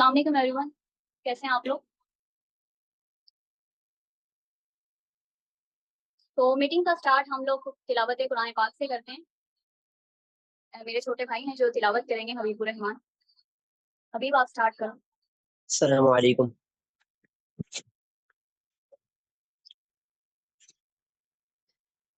अस्सलाम वालेकुम एवरीवन, कैसे हैं आप लोग? तो मीटिंग का स्टार्ट हम लोग तिलावत कुरान पाक से करते हैं। मेरे छोटे भाई हैं जो तिलावत करेंगे हबीबुर रहमान। हबीब आप स्टार्ट करो। अस्सलामु अलैकुम।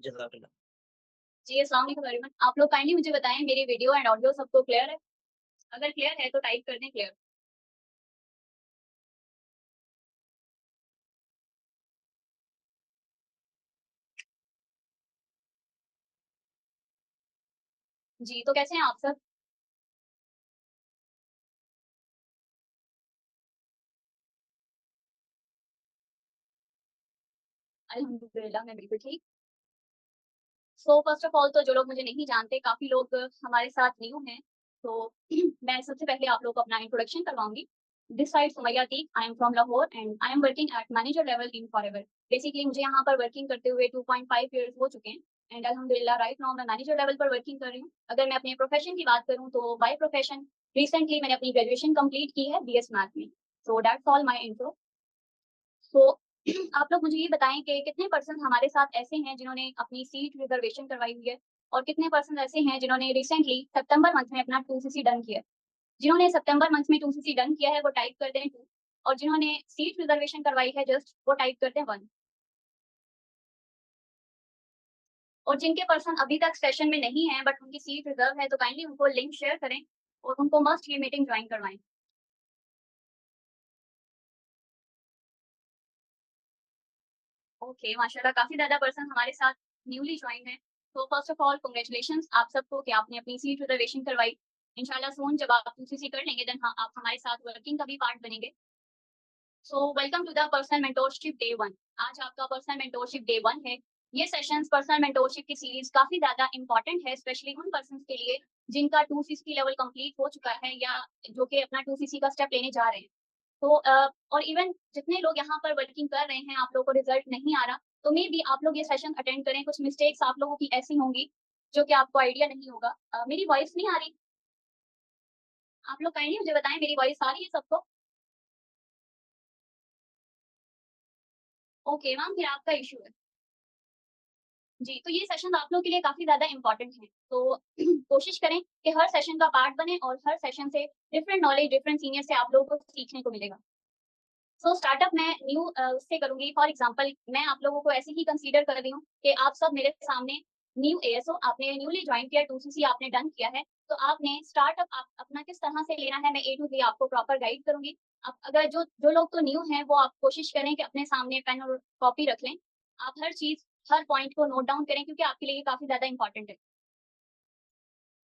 जज़ाक अल्लाह। जी, अस्सलाम वालेकुम एवरीवन। आप लोग काइंडली मुझे बताएं मेरी वीडियो एंड ऑडियो सबको क्लियर है? अगर क्लियर है तो टाइप कर दें क्लियर। जी, तो कैसे हैं आप सब? अल्हम्दुलिल्लाह मैं बिल्कुल ठीक। सो फर्स्ट ऑफ ऑल तो जो लोग मुझे नहीं जानते, काफ़ी लोग हमारे साथ न्यू हैं, तो मैं सबसे पहले आप लोगों को अपना इंट्रोडक्शन करवाऊँगी। दिस साइड सुमैया तीक, I am from Lahore and I am working at manager level in forever. Basically मुझे यहाँ पर वर्किंग करते हुए 2.5 इयर्स हो चुके हैं एंड अल्हम्दुलिल्लाह राइट नाउ मैं मैनेजर लेवल पर वर्किंग कर रही हूँ। अगर मैं अपने प्रोफेशन की बात करूँ तो बाय प्रोफेशन रिसेंटली मैंने अपनी ग्रेजुएशन कंप्लीट की है बीएस मैथ में। So that's all my intro. So आप लोग मुझे ये बताएँ कि कितने पर्सन हमारे साथ ऐसे हैं जिन्होंने अपनी सीट रिज़र्वेशन करवाई हुई है और कितने पर्सन ऐसे हैं जिन्होंने रिसेंटली सितंबर मंथ में अपना 2सीसी डन किया है? जिन्होंने सितंबर मंथ में 2सीसी डन किया है वो टाइप कर दें 2 और जिन्होंने सीट रिज़र्वेशन करवाई है जस्ट वो टाइप कर दें 1 और जिनके पर्सन अभी तक सेशन में नहीं हैं बट उनकी सीट रिज़र्व है तो काइंडली उनको लिंक शेयर करें और उनको मस्ट ये मीटिंग जॉइन करवाएँ। ओके, माशाल्लाह काफ़ी ज़्यादा पर्सन हमारे साथ न्यूली जॉइन हैं। तो फर्स्ट ऑफ ऑल कांग्रेचुलेशंस आप सबको कि आपने अपनी सीट रिज़र्वेशन करवाई। इंशाल्लाह सून जब आप यूसीसी कर लेंगे देन हाँ, आप हमारे साथ वर्किंग का भी पार्ट बनेंगे। So welcome to the personal mentorship day 1। आज आपका पर्सनल मेंटोरशिप डे 1 है। ये सेशंस पर्सनल मेंटोरशिप की सीरीज़ काफ़ी ज़्यादा इम्पोर्टेंट है स्पेशली उन पर्सन्स के लिए जिनका 2सीसी लेवल कंप्लीट हो चुका है या जो कि अपना 2सीसी का स्टेप लेने जा रहे हैं। तो और इवन जितने लोग यहाँ पर वर्किंग कर रहे हैं, आप लोगों को रिजल्ट नहीं आ रहा, तो मे बी आप लोग ये सेशन अटेंड करें, कुछ मिस्टेक्स आप लोगों की ऐसी होंगी, जो कि आपको आइडिया नहीं होगा। मेरी वॉइस नहीं आ रही? आप लोग काइंडली मुझे बताएँ मेरी वॉइस आ रही है सबको? ओके मैम, फिर आपका इश्यू है। जी, तो ये सेशन आप लोग के लिए काफ़ी ज़्यादा इम्पोर्टेंट है। तो कोशिश करें कि हर सेशन का पार्ट बने और हर सेशन से डिफरेंट नॉलेज, डिफरेंट सीनियर से आप लोगों को सीखने को मिलेगा। सो स्टार्टअप मैं न्यू उससे करूँगी फॉर एग्ज़ाम्पल मैं आप लोगों को ऐसे ही कंसीडर कर रही हूँ कि आप सब मेरे सामने न्यू एएसओ आपने न्यूली जॉइन किया, 2सीसी आपने डन किया है, तो आपने स्टार्टअप आप अपना किस तरह से लेना है मैं ए टू ज़ेड आपको प्रॉपर गाइड करूँगी। आप अगर जो जो लोग तो न्यू हैं वो आप कोशिश करें कि अपने सामने पेन और कॉपी रख लें। आप हर चीज़, हर पॉइंट को नोट डाउन करें क्योंकि आपके लिए ये काफ़ी ज़्यादा इम्पोर्टेंट है।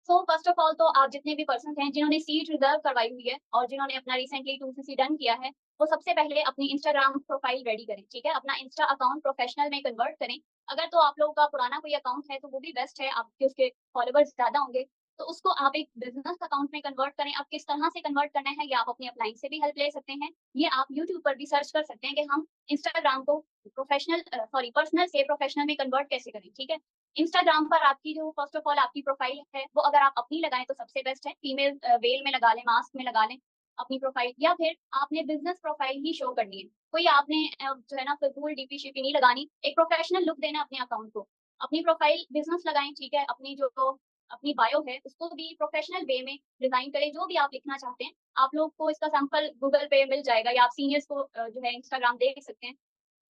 सो फर्स्ट ऑफ ऑल तो आप जितने भी पर्सन हैं जिन्होंने सीट रिजर्व करवाई हुई है और जिन्होंने अपना रिसेंटली 2सीसी डन किया है, वो सबसे पहले अपनी इंस्टाग्राम प्रोफाइल रेडी करें, ठीक है? अपना इंस्टा अकाउंट प्रोफेशनल में कन्वर्ट करें। अगर तो आप लोगों का पुराना कोई अकाउंट है तो वो भी बेस्ट है, आपके उसके फॉलोवर्स ज़्यादा होंगे, तो उसको आप एक बिज़नेस अकाउंट में कन्वर्ट करें। अब किस तरह से कन्वर्ट करना है, ये आप अपनी अपलाइन से भी हेल्प ले सकते हैं। ये आप यूट्यूब पर भी सर्च कर सकते हैं कि हम इंस्टाग्राम को पर्सनल से प्रोफेशनल में कन्वर्ट कैसे करें, ठीक है? इंस्टाग्राम पर आपकी जो फर्स्ट ऑफ ऑल आपकी प्रोफाइल है, वो अगर आप अपनी लगाएँ तो सबसे बेस्ट है। फीमेल वेल में लगा लें, मास्क में लगा लें अपनी प्रोफाइल या फिर आपने बिज़नेस प्रोफाइल ही शो करनी है। कोई आपने जो है ना फिज़ूल डीपी-शीपी नहीं लगानी, एक प्रोफेशनल लुक देना अपने अकाउंट को। अपनी प्रोफाइल बिज़नेस लगाएँ, ठीक है? अपनी जो अपनी बायो है, उसको भी प्रोफेशनल वे में डिज़ाइन करें, जो भी आप लिखना चाहते हैं। आप लोग को इसका सैंपल गूगल पे मिल जाएगा या आप सीनियर्स को जो है इंस्टाग्राम दे सकते हैं।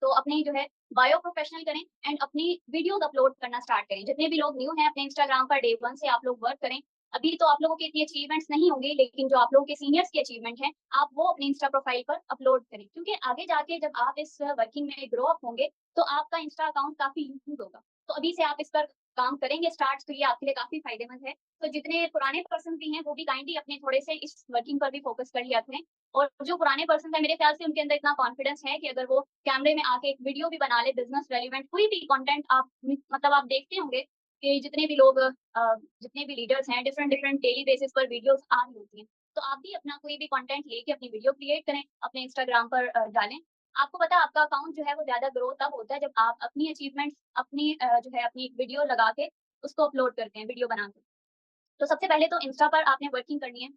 तो अपनी जो है बायो प्रोफेशनल करें एंड अपनी वीडियोज़ अपलोड करना स्टार्ट करें। जितने भी लोग न्यू हैं अपने इंस्टाग्राम पर डे 1 से आप लोग वर्क करें। अभी तो आप लोगों के इतनी अचीवमेंट्स नहीं होंगे, लेकिन जो आप लोगों के सीनियर्स की अचीवमेंट है, आप वो अपने इंस्टा प्रोफाइल पर अपलोड करें। क्योंकि आगे जाके जब आप इस वर्किंग में ग्रो अप होंगे, तो आपका इंस्टा अकाउंट काफ़ी यूज़ होगा। तो अभी से आप इस पर काम करेंगे स्टार्ट, तो ये आपके लिए काफ़ी फ़ायदेमंद है। तो जितने पुराने पर्सन भी हैं, वो भी काइंडली अपने थोड़े से इस वर्किंग पर भी फ़ोकस कर लिया करें। और जो पुराने पर्सन है, मेरे ख्याल से उनके अंदर इतना कॉन्फिडेंस है कि अगर वो कैमरे में आके एक वीडियो भी बना ले, बिज़नेस रेलेवेंट कोई भी कंटेंट आप मतलब आप देखते होंगे कि जितने भी लोग जितने भी लीडर्स हैं, डिफरेंट डिफरेंट डेली बेसिस पर वीडियोज़ आ रही होती हैं। तो आप भी अपना कोई भी कंटेंट लेके अपनी वीडियो क्रिएट करें, अपने इंस्टाग्राम पर डालें। आपको पता है आपका अकाउंट जो है वो ज़्यादा ग्रो तब होता है जब आप अपनी अचीवमेंट्स अपनी जो है अपनी वीडियो लगा के उसको अपलोड करते हैं, वीडियो बना के। तो सबसे पहले तो इंस्टा पर आपने वर्किंग करनी है।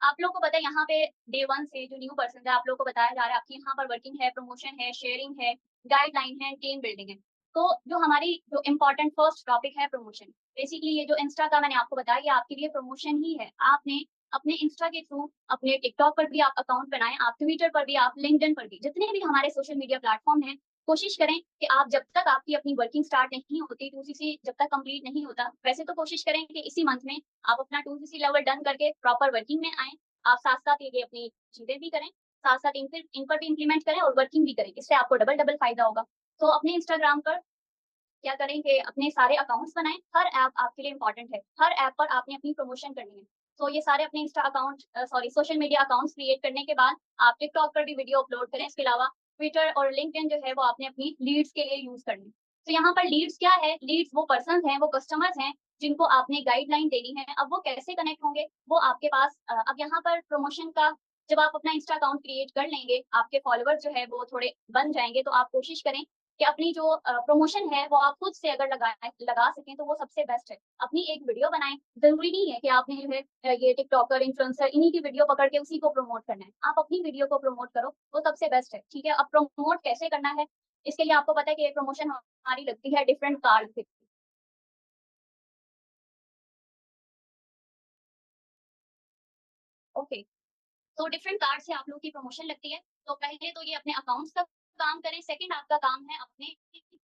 आप लोगों को पता है यहाँ पे डे 1 से जो न्यू पर्सन है, आप लोगों को बताया जा रहा है आपकी यहाँ पर वर्किंग है, प्रमोशन है, शेयरिंग है, गाइडलाइन है, टीम बिल्डिंग है। तो जो हमारी जो इम्पोर्टेंट फर्स्ट टॉपिक है प्रमोशन। बेसिकली ये जो इंस्टा का मैंने आपको बताया ये आपके लिए प्रमोशन ही है। आपने अपने इंस्टा के थ्रू अपने टिकटॉक पर भी आप अकाउंट बनाएँ, आप ट्विटर पर भी, आप लिंक्डइन पर भी, जितने भी हमारे सोशल मीडिया प्लेटफ़ॉर्म हैं, कोशिश करें कि आप जब तक आपकी अपनी वर्किंग स्टार्ट नहीं होती, 2सीसी जब तक कंप्लीट नहीं होता, वैसे तो कोशिश करें कि इसी मंथ में आप अपना 2सीसी लेवल डन करके प्रॉपर वर्किंग में आएँ। आप साथ-साथ ये अपनी चीज़ें भी करें, साथ-साथ इन पर भी इम्प्लीमेंट करें और वर्किंग भी करें। इससे आपको डबल-डबल फ़ायदा होगा। तो अपने इंस्टाग्राम पर क्या करें कि अपने सारे अकाउंट्स बनाएँ, हर ऐप आपके लिए इम्पोर्टेंट है। हर ऐप पर आपने अपनी प्रमोशन करनी है। तो ये सारे अपने Insta account sorry social media accounts create करने के बाद आप टिकटॉक पर भी वीडियो अपलोड करें। इसके अलावा ट्विटर और लिंक्डइन जो है वो आपने अपनी लीड्स के लिए यूज़ करनी है। तो यहाँ पर लीड्स क्या है? लीड्स वो पर्सन्स हैं, वो कस्टमर्स हैं, जिनको आपने गाइडलाइन देनी है। अब वो कैसे कनेक्ट होंगे? वो आपके पास अब यहाँ पर प्रमोशन का जब आप अपना इंस्टा अकाउंट क्रिएट कर लेंगे, आपके फॉलोवर्स जो है वो थोड़े बन जाएँगे, तो आप कोशिश करें कि अपनी जो प्रमोशन है वो आप खुद से अगर लगा सकें तो वो सबसे बेस्ट है। अपनी एक वीडियो बनाएँ, ज़रूरी नहीं है कि आपने जो है ये टिकटॉकर, इन्फ्लुएंसर इन्हीं की वीडियो पकड़ के उसी को प्रमोट करना है। आप अपनी वीडियो को प्रमोट करो, वो सबसे बेस्ट है, ठीक है? अब प्रमोट कैसे करना है, इसके लिए आपको पता है कि ये प्रमोशन हमारी लगती है डिफरेंट कार्ड से। ओके। तो डिफरेंट कार्ड से आप लोग की प्रमोशन लगती है। तो पहले तो ये अपने अकाउंट्स का काम करें, सेकंड आपका काम है अपने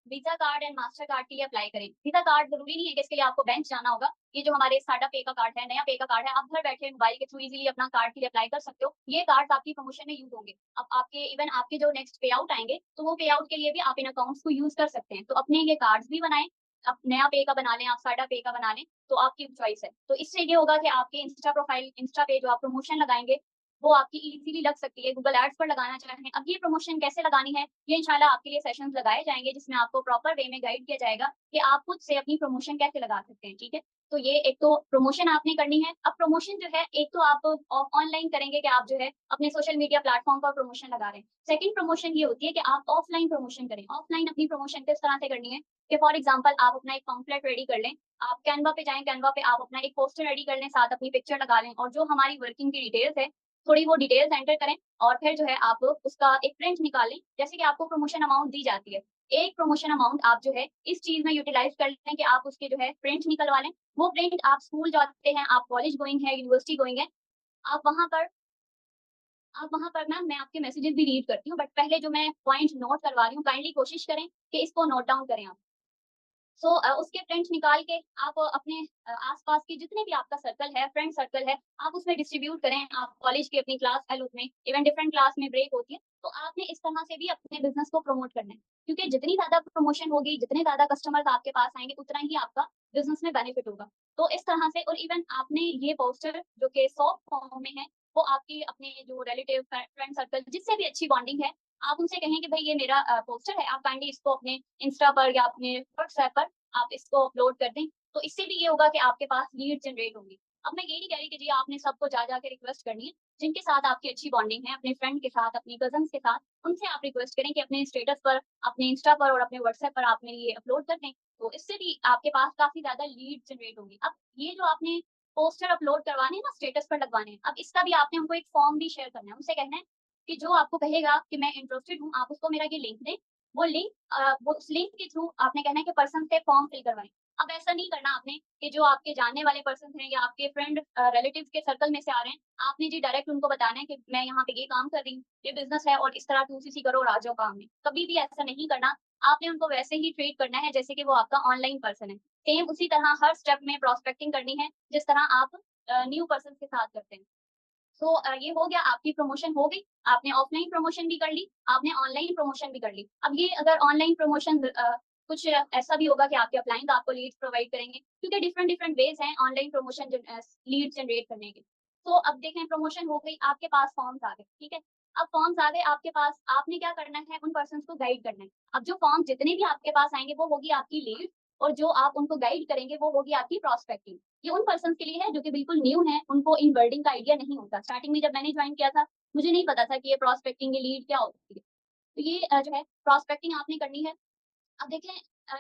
visa card and master card के लिए अप्लाई करें। वीज़ा कार्ड ज़रूरी नहीं है कि इसके लिए आपको बैंक जाना होगा। ये जो हमारे स्टार्टअप पे का कार्ड है, नया पे का कार्ड है, आप घर बैठे मोबाइल के थ्रू इज़िली अपना कार्ड के लिए अप्लाई कर सकते हो। ये कार्ड्स आपकी प्रमोशन में यूज़ होंगे। अब आपके इवन आपके जो नेक्स्ट पे आउट आएँगे, तो वो पे आउट के लिए भी आप इन अकाउंट्स को यूज़ कर सकते हैं। तो अपने ये कार्ड्स भी बनाएँ, आप नया पे का बना लें, आप स्टार्टअप पे का बना लें, तो आपकी चॉइस है। तो इससे ये होगा कि आपके इंस्टा प्रोफाइल इंस्टा पे जो आप प्रमोशन लगाएँगे, वो आपकी ईज़िली लग सकती है, गूगल एड्स पर लगाना चाहें। अब ये प्रमोशन कैसे लगानी है, ये इंशाल्लाह आपके लिए सेशंस लगाए जाएँगे, जिसमें आपको प्रॉपर वे में गाइड किया जाएगा कि आप खुद से अपनी प्रमोशन कैसे लगा सकते हैं, ठीक है? तो ये एक तो प्रमोशन आपने करनी है। अब प्रमोशन जो है, एक तो आप ऑनलाइन करेंगे कि आप जो है अपने सोशल मीडिया प्लेटफ़ॉर्म पर प्रमोशन लगा रहे हैं। सेकंड प्रमोशन ये होती है कि आप ऑफलाइन प्रमोशन करें। ऑफलाइन अपनी प्रमोशन किस तरह से करनी है कि फॉर एग्ज़ाम्पल आप अपना एक पम्फलेट रेडी कर लें, आप कैनवा पे जाएँ, कैनवा पे आप अपना एक पोस्टर रेडी कर लें, साथ अपनी पिक्चर लगा लें और जो हमारी वर्किंग की डिटेल्स है, थोड़ी वो डिटेल्स एंटर करें और फिर जो है आप उसका एक प्रिंट निकालें, जैसे कि आपको प्रमोशन अमाउंट दी जाती है। एक प्रमोशन अमाउंट आप जो है इस चीज़ में यूटिलाइज़ कर लें कि आप उसके जो है प्रिंट निकलवा लें। वो प्रिंट आप स्कूल जाते हैं, आप कॉलेज गोइंग हैं, यूनिवर्सिटी गोइंग हैं, आप वहाँ पर मैम मैं आपके मैसेजेस भी रीड करती हूँ, बट पहले जो मैं पॉइंट नोट करवा रही हूँ, काइंडली कोशिश करें कि इसको नोट डाउन करें आप। उसके प्रिंट निकाल के आप अपने आस-पास के जितने भी आपका सर्कल है, फ्रेंड सर्कल है, आप उसमें डिस्ट्रीब्यूट करें। आप कॉलेज की अपनी क्लास फेलोज़ में, इवन डिफरेंट क्लास में ब्रेक होती है, तो आपने इस तरह से भी अपने बिज़नेस को प्रमोट करना है। क्योंकि जितनी ज़्यादा प्रमोशन होगी, जितने ज़्यादा कस्टमर्स आपके पास आएँगे, उतना ही आपका बिज़नेस में बेनिफिट होगा। तो इस तरह से और इवन आपने ये पोस्टर जो कि सॉफ्ट फॉर्म में है, वो आपकी अपने जो रिलेटिव फ्रेंड सर्कल जिससे भी अच्छी बॉन्डिंग है, आप उनसे कहें कि भई ये मेरा पोस्टर है, आप काइंडली इसको अपने इंस्टा पर या अपने व्हाट्सएप पर आप इसको अपलोड कर दें, तो इससे भी ये होगा कि आपके पास लीड जनरेट होंगी। अब मैं ये नहीं कह रही कि जी आपने सबको जा के रिक्वेस्ट करनी है, जिनके साथ आपकी अच्छी बॉन्डिंग है, अपने फ्रेंड के साथ, अपनी कज़िन्स के साथ, उनसे आप रिक्वेस्ट करें कि अपने स्टेटस पर, अपने इंस्टा पर और अपने व्हाट्सएप पर आप मेरी ये अपलोड कर दें, तो इससे भी आपके पास काफ़ी ज़्यादा लीड जनरेट होंगी। अब ये जो आपने पोस्टर अपलोड करवाने हैं ना, स्टेटस पर लगवाने हैं, अब इसका भी आपने हमको एक फॉर्म भी शेयर करना है। उनसे कहना है कि जो आपको कहेगा कि मैं इंटरेस्टेड हूँ, आप उसको मेरा ये लिंक दें, वो लिंक वो उस लिंक के थ्रू आपने कहना है कि पर्सन से फॉर्म फिल करवाएँ। अब ऐसा नहीं करना आपने कि जो आपके जानने वाले पर्सन हैं या आपके फ्रेंड रिलेटिव्स के सर्कल में से आ रहे हैं, आपने जी डायरेक्ट उनको बताना है कि मैं यहाँ पे ये काम कर रही हूँ, ये बिज़नेस है और इस तरह 2सीसी करो और आ जाओ काम में। कभी भी ऐसा नहीं करना, आपने उनको वैसे ही ट्रीट करना है जैसे कि वो आपका ऑनलाइन पर्सन है। सेम उसी तरह हर स्टेप में प्रॉस्पेक्टिंग करनी है, जिस तरह आप न्यू पर्सन के साथ करते हैं। तो ये हो गया आपकी प्रमोशन हो गई, आपने ऑफलाइन प्रमोशन भी कर ली, आपने ऑनलाइन प्रमोशन भी कर ली। अब ये अगर ऑनलाइन प्रमोशन कुछ ऐसा भी होगा कि आपके अपलाइन आपको लीड्स प्रोवाइड करेंगे क्योंकि डिफरेंट डिफरेंट वेज़ हैं ऑनलाइन प्रमोशन लीड्स जनरेट करने के। तो अब देखें प्रमोशन हो गई, आपके पास फॉर्म्स आ गए, ठीक है? अब फॉर्म्स आ गए आपके पास, आपने क्या करना है उन पर्सन्स को गाइड करना है। अब जो फॉर्म जितने भी आपके पास आएँगे वो होगी आपकी लीड और जो आप उनको गाइड करेंगे वो होगी आपकी प्रॉस्पेक्टिंग। ये उन पर्सन्स के लिए है जो कि बिल्कुल न्यू हैं, उनको इन वर्डिंग का आइडिया नहीं होता। स्टार्टिंग में जब मैंने जॉइन किया था, मुझे नहीं पता था कि ये प्रॉस्पेक्टिंग, ये लीड क्या होती है। तो ये जो है प्रॉस्पेक्टिंग आपने करनी है। अब देखें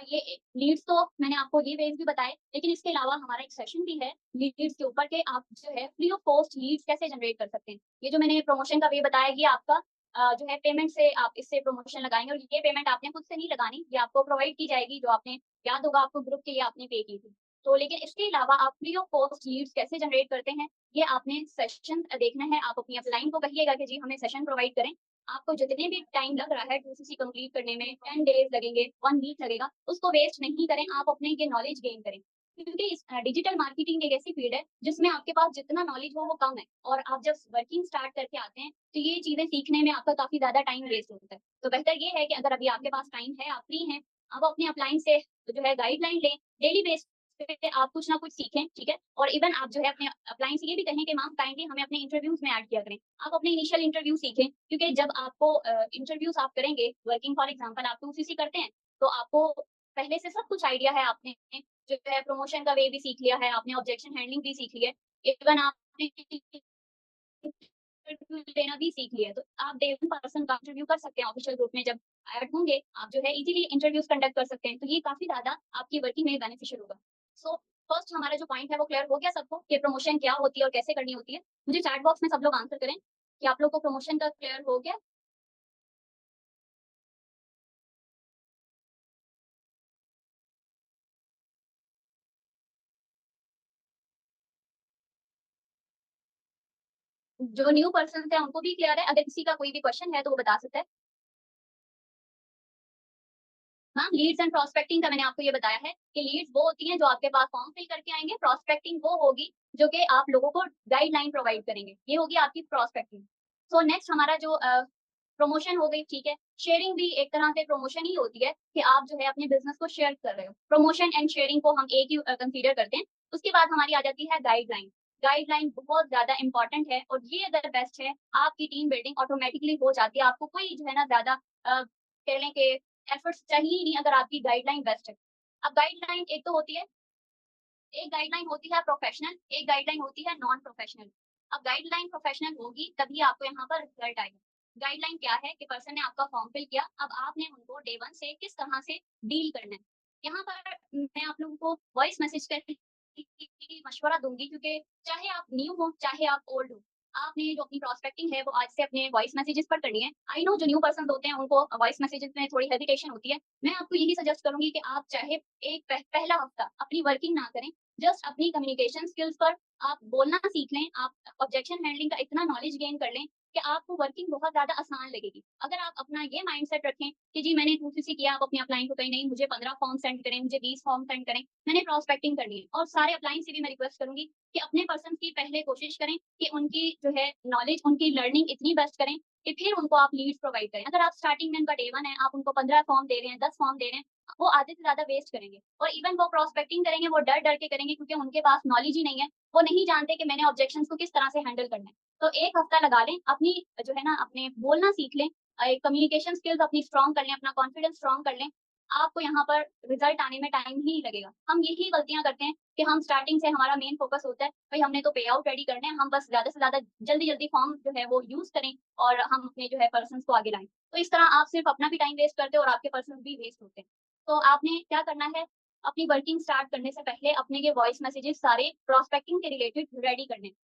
ये लीड्स तो मैंने आपको ये वेज़ भी बताए, लेकिन इसके अलावा हमारा एक सेशन भी है लीड्स के ऊपर के आप जो है फ्री ऑफ कॉस्ट लीड्स कैसे जनरेट कर सकते हैं। ये जो मैंने प्रमोशन का वे बताया ये आपका जो है पेमेंट से आप इससे प्रमोशन लगाएँगे और ये पेमेंट आपने खुद से नहीं लगानी, ये आपको प्रोवाइड की जाएगी जो आपने याद होगा आपको ग्रुप के लिए आपने पे की थी। तो लेकिन इसके अलावा आप फ्री ऑफ कॉस्ट लीड्स कैसे जनरेट करते हैं, ये आपने सेशन देखना है। आप अपनी अपलाइन को कहिएगा कि जी हमें सेशन प्रोवाइड करें। आपको जितने भी टाइम लग रहा है 2सीसी कंप्लीट करने में 10 डेज़ लगेंगे, 1 वीक लगेगा, उसको वेस्ट नहीं करें, आप अपने ये नॉलेज गेन करें। क्योंकि इस डिजिटल मार्केटिंग एक ऐसी फील्ड है जिसमें आपके पास जितना नॉलेज हो वो कम है और आप जब वर्किंग स्टार्ट करके आते हैं, तो ये चीज़ें सीखने में आपका काफ़ी ज़्यादा टाइम वेस्ट होता है। तो बेहतर ये है कि अगर अभी आपके पास टाइम है, आप फ्री हैं, आप अपने अपलाइन से जो है गाइडलाइन लें, डेली बेस पे आप कुछ ना कुछ सीखें, ठीक है? और इवन आप जो है अपने अपलाइन से ये भी कहें कि मैम काइंडली हमें अपने इंटरव्यूज़ में ऐड किया करें। आप अपने इनिशियल इंटरव्यू सीखें क्योंकि जब आपको इंटरव्यूज़ आप करेंगे, वर्किंग फॉर एग्ज़ाम्पल आप 2सीसी करते हैं, तो आपको पहले से सब कुछ आइडिया है, आपने जो है प्रमोशन का वे भी सीख लिया है, आपने ऑब्जेक्शन हैंडलिंग भी सीख ली है, इवन आपने इंटरव्यू लेना भी सीख लिया है। तो आप डे 1 पर्सन का इंटरव्यू कर सकते हैं ऑफिशियल ग्रुप में जब ऐड होंगे, आप जो है इज़िली इंटरव्यूज़ कंडक्ट कर सकते हैं। तो ये काफ़ी ज़्यादा आपकी वर्किंग में बेनिफिशियल होगा। सो फर्स्ट हमारा जो पॉइंट है वो क्लियर हो गया सबको कि प्रमोशन क्या होती है और कैसे करनी होती है। मुझे चैट बॉक्स में सब लोग आंसर करें कि आप लोग को प्रमोशन का क्लियर हो गया? जो न्यू पर्सन्स हैं उनको भी क्लियर है? अगर किसी का कोई भी क्वेश्चन है तो वो बता सकता है। मैम लीड्स एंड प्रोस्पेक्टिंग का मैंने आपको ये बताया है कि लीड्स वो होती हैं जो आपके पास फॉर्म फिल करके आएँगे, प्रोस्पेक्टिंग वो होगी जो कि आप लोगों को गाइडलाइन प्रोवाइड करेंगे। ये होगी आपकी प्रोस्पेक्टिंग। सो नेक्स्ट हमारा जो प्रमोशन हो गई, ठीक है। शेयरिंग भी एक तरह से प्रमोशन ही होती है कि आप जो है अपने बिज़नेस को शेयर कर रहे हो। प्रमोशन एंड शेयरिंग को हम एक ही कंसीडर करते हैं। उसके बाद हमारी आ जाती है गाइडलाइन। गाइडलाइन बहुत ज़्यादा इम्पोर्टेंट है और ये अगर बेस्ट है, आपकी टीम बिल्डिंग ऑटोमैटिकली हो जाती है। आपको कोई जो है ना ज़्यादा कह लें कि एफर्ट्स चाहिए ही नहीं अगर आपकी गाइडलाइन बेस्ट है। अब गाइडलाइन एक तो होती है एक गाइडलाइन होती है प्रोफेशनल, एक गाइडलाइन होती है नॉन प्रोफेशनल। अब गाइडलाइन प्रोफेशनल होगी तभी आपको यहाँ पर रिजल्ट आएगा। गाइडलाइन क्या है कि पर्सन ने आपका फॉर्म फिल किया, अब आपने उनको डे 1 से किस तरह से डील करना है। यहाँ पर मैं आप लोगों को वॉइस मैसेज करके मशवरा दूँगी क्योंकि चाहे आप न्यू हो, चाहे आप ओल्ड हो, आपने जो अपनी प्रॉस्पेक्टिंग है वो आज से अपने वॉइस मैसेजेस पर करनी है। आई नो जो न्यू पर्सन्स होते हैं उनको वॉइस मैसेजेस में थोड़ी हेजिटेशन होती है। मैं आपको यही सजेस्ट करूँगी कि आप चाहे एक पहला हफ्ता अपनी वर्किंग ना करें, जस्ट अपनी कम्युनिकेशन स्किल्स पर आप बोलना सीख लें, आप ऑब्जेक्शन हैंडलिंग का इतना नॉलेज गेन कर लें कि आपको वर्किंग बहुत ज़्यादा आसान लगेगी। अगर आप अपना ये माइंडसेट रखें कि जी मैंने 2सीसी किया, आप अपने अपलाइन को कहीं नहीं मुझे 15 फॉर्म सेंड करें, मुझे 20 फॉर्म सेंड करें, मैंने प्रॉस्पेक्टिंग करनी है और सारे अपलाइन से भी मैं रिक्वेस्ट करूँगी कि अपने पर्सन की पहले कोशिश करें कि उनकी जो है नॉलेज, उनकी लर्निंग इतनी बेस्ट करें कि फिर उनको आप लीड्स प्रोवाइड करें। अगर आप स्टार्टिंग में उनका डे 1 है, आप उनको 15 फॉर्म दे रहे हैं, 10 फॉर्म दे रहे हैं, वो आधे से ज़्यादा वेस्ट करेंगे और इवन वो प्रॉस्पेक्टिंग करेंगे, वो डर-डर के करेंगे क्योंकि उनके पास नॉलेज ही नहीं है। वो नहीं जानते कि मैंने ऑब्जेक्शंस को किस तरह से हैंडल करना है। तो 1 हफ्ता लगा लें, अपनी जो है ना अपने बोलना सीख लें, एक कम्युनिकेशन स्किल्स अपनी स्ट्रॉन्ग कर लें, अपना कॉन्फिडेंस स्ट्रॉन्ग कर लें। आपको यहाँ पर रिजल्ट आने में टाइम ही नहीं लगेगा। हम यही गलतियाँ करते हैं कि हम स्टार्टिंग से हमारा मेन फोकस होता है, भई हमने तो पे आउट रेडी करने हैं, हम बस ज़्यादा से ज़्यादा जल्दी-जल्दी फॉर्म जो है वो यूज़ करें और हम अपने जो है पर्सन्स को आगे लाएँ। तो इस तरह आप सिर्फ़ अपना भी टाइम वेस्ट करते हो और आपके पर्सन्स भी वेस्ट होते हैं। तो आपने क्या करना है, अपनी वर्किंग स्टार्ट करने से पहले अपने ये वॉइस मैसेजेस सारे प्रॉस्पेक्टिंग के रिलेटेड रेडी करने हैं।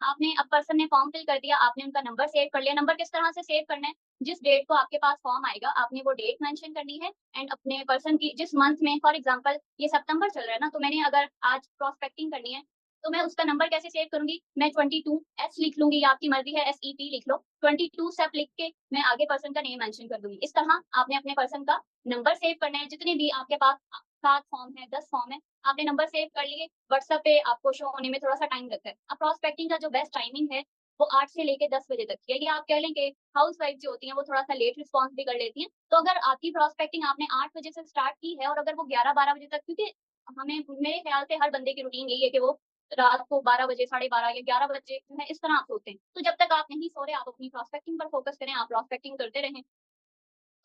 आपने अब पर्सन ने फॉर्म फिल कर दिया, आपने उनका नंबर सेव कर लिया। नंबर किस तरह से सेव करना है? जिस डेट को आपके पास फॉर्म आएगा, आपने वो डेट मेंशन करनी है एंड अपने पर्सन की जिस मंथ में, फॉर एग्जांपल ये सितंबर चल रहा है ना, तो मैंने अगर आज प्रोस्पेक्टिंग करनी है, तो मैं उसका नंबर कैसे सेव करूँगी? मैं 22 एस लिख लूँगी या आपकी मर्ज़ी है एसईपी लिख लो। 22 स्टेप लिख के मैं आगे पर्सन का नेम मेंशन कर दूँगी। इस तरह आपने अपने पर्सन का नंबर सेव करना है, जितने भी आपके पास 7 फॉर्म है, 10 फॉर्म है, आपने नंबर सेव कर लिए, व्हाट्सएप पे आपको शो होने में थोड़ा-सा टाइम लगता है। अब प्रोस्पेक्टिंग का जो बेस्ट टाइमिंग है, वो 8 से लेके 10 बजे तक की है। या आप कह लें कि हाउसवाइफ जो होती हैं, वो थोड़ा-सा लेट रिस्पॉन्स भी कर लेती हैं। तो अगर आपकी प्रोस्पेक्टिंग आपने 8 बजे से स्टार्ट की है और अगर वो 11-12 बजे तक, क्योंकि हमें मेरे ख्याल से हर बंदे की रूटीन यही है कि वो रात को 12 बजे, साढ़े 12 या 11 बजे जो है इस तरह आप सोते हैं। तो जब तक आप नहीं सो रहे, आप अपनी प्रोस्पेक्टिंग पर फोकस करें, आप प्रोस्पेक्टिंग करते रहें।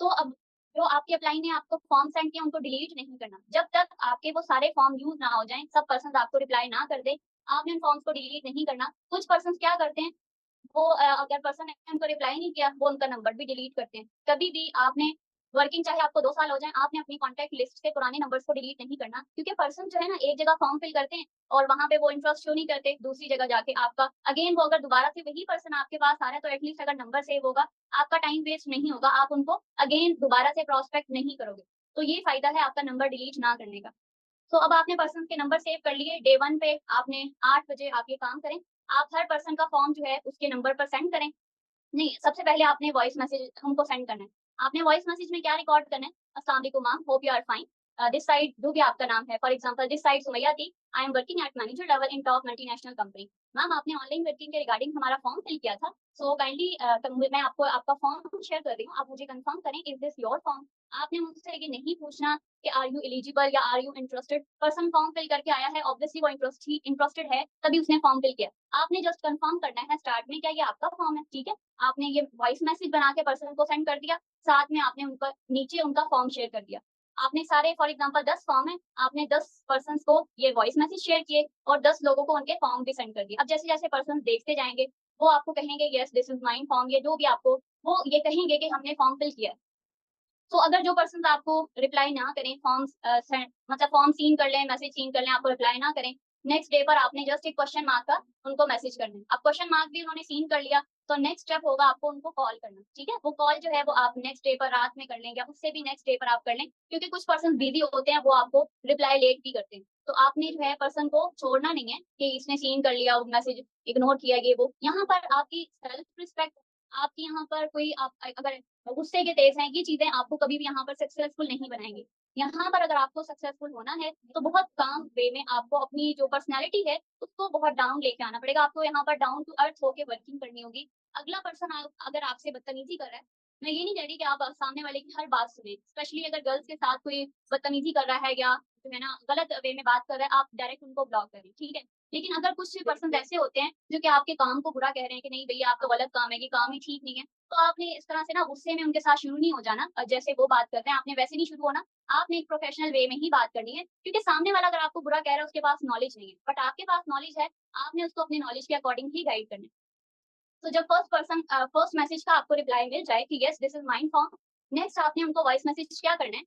तो अब जो आपके अपलाइन ने आपको फॉर्म सेंड किया, उनको डिलीट नहीं करना। जब तक आपके वो सारे फॉर्म यूज़ ना हो जाएँ, सब पर्सन्स आपको रिप्लाई ना कर दें, आपने उन फॉर्म्स को डिलीट नहीं करना। कुछ पर्सन्स क्या करते हैं, वो अगर पर्सन ने उनको रिप्लाई नहीं किया, वो उनका नंबर भी डिलीट करते हैं। कभी भी आपने वर्किंग चाहे आपको 2 साल हो जाएँ, आपने अपनी कॉन्टैक्ट लिस्ट से पुराने नंबर्स को डिलीट नहीं करना, क्योंकि पर्सन जो है ना, एक जगह फॉर्म फिल करते हैं और वहाँ पे वो इंटरेस्ट शो नहीं करते, दूसरी जगह जाके आपका अगेन वो अगर दोबारा से वही पर्सन आपके पास आ रहा है, तो एटलीस्ट अगर नंबर सेव होगा, आपका टाइम वेस्ट नहीं होगा, आप उनको अगेन दोबारा से प्रोस्पेक्ट नहीं करोगे। तो ये फ़ायदा है आपका नंबर डिलीट ना करने का। तो अब आपने पर्सन के नंबर सेव कर लिए, डे 1 पे आपने 8 बजे आप ये काम करें। आप हर पर्सन का फॉर्म जो है उसके नंबर पर सेंड करें। नहीं, सबसे पहले आपने वॉइस मैसेज उनको सेंड करना है। आपने वॉइस मैसेज में क्या रिकॉर्ड करना है? अस्सलाम वालेकुम ma'am, hope you are fine. This side जो भी आपका नाम है, for example this side Sumaiya थी। I am working at manager level in top multinational company. Ma'am आपने ऑनलाइन वर्किंग के रिगार्डिंग हमारा फॉर्म फिल किया था। सो काइंडली मैं आपको आपका फॉर्म शेयर कर रही हूँ। आप मुझे कंफर्म करें, इज़ दिस योर फॉर्म? आपने मुझसे ये नहीं पूछना कि आर यू एलिजिबल या are you interested. Person form fill करके आया है, ऑब्वियसली वो इंटरेस्टेड है, तभी उसने फॉर्म फिल किया। आपने जस्ट कंफर्म करना है स्टार्ट में, क्या ये आपका फॉर्म है? ठीक है? आपने ये वॉइस मैसेज बना के पर्सन को सेंड कर दिया, साथ में आपने उनका नीचे उनका फॉर्म शेयर कर दिया। आपने सारे फॉर एग्जांपल 10 फॉर्म है, आपने 10 पर्सन्स को ये वॉइस मैसेज शेयर किए और 10 लोगों को उनके फॉर्म भी सेंड कर दिए। अब जैसे-जैसे पर्सन्स देखते जाएँगे, वो आपको कहेंगे yes this is mine form, या जो भी आपको वो ये कहेंगे कि हमने फॉर्म फिल किया है। तो अगर जो पर्सन्स आपको रिप्लाई ना करें, फॉर्म्स सेंड मतलब फॉर्म सीन कर लें, मैसेज सीन कर लें, आपको रिप्लाई ना करें, नेक्स्ट डे पर आपने जस्ट एक क्वेश्चन मार्क का उनको मैसेज करना है। अब क्वेश्चन मार्क भी उन्होंने सीन कर लिया, तो नेक्स्ट स्टेप होगा आपको उनको कॉल करना, ठीक है? वो कॉल जो है वो आप नेक्स्ट डे पर रात में कर लें या उससे भी नेक्स्ट डे पर आप कर लें, क्योंकि कुछ पर्सन्स बिज़ी होते हैं, वो आपको रिप्लाई लेट भी करते हैं। तो आपने जो है पर्सन को छोड़ना नहीं है कि इसने सीन कर लिया, वो मैसेज इग्नोर किया ये वो। यहाँ पर आपकी सेल्फ रिस्पेक्ट, आपकी यहाँ पर कोई आप अगर गुस्से के तेज हैं, ये चीज़ें आपको कभी भी यहाँ पर सक्सेसफुल नहीं बनाएँगी। यहाँ पर अगर आपको सक्सेसफुल होना है, तो बहुत काम वे में आपको अपनी जो पर्सनैलिटी है, उसको बहुत डाउन लेके आना पड़ेगा। आपको यहाँ पर डाउन टू अर्थ होके वर्किंग करनी होगी। अगला पर्सन अगर आपसे बदतमीज़ी कर रहा है, मैं ये नहीं कह रही कि आप सामने वाले की हर बात सुनें, स्पेशली अगर गर्ल्स के साथ कोई बदतमीज़ी कर रहा है या जो है ना गलत वे में बात कर रहा है, आप डायरेक्ट उनको ब्लॉक करें, ठीक है? लेकिन अगर कुछ पर्सन्स ऐसे होते हैं, जो कि आपके काम को बुरा कह रहे हैं कि नहीं भैया आपका गलत काम है, ये काम ही ठीक नहीं है, तो आपने इस तरह से ना गुस्से में उनके साथ शुरू नहीं हो जाना, जैसे वो बात करते हैं, आपने वैसे नहीं शुरू होना, आपने एक प्रोफेशनल वे में ही बात करनी है, क्योंकि सामने वाला अगर आपको बुरा कह रहा है, उसके पास नॉलेज नहीं है, बट आपके पास नॉलेज है, आपने उसको अपनी नॉलेज के अकॉर्डिंग ही गाइड करना है। तो जब फर्स्ट मैसेज का आपको रिप्लाई मिल जाए कि yes this is mine form, next आपने उनको वॉइस मैसेज क्या करना है,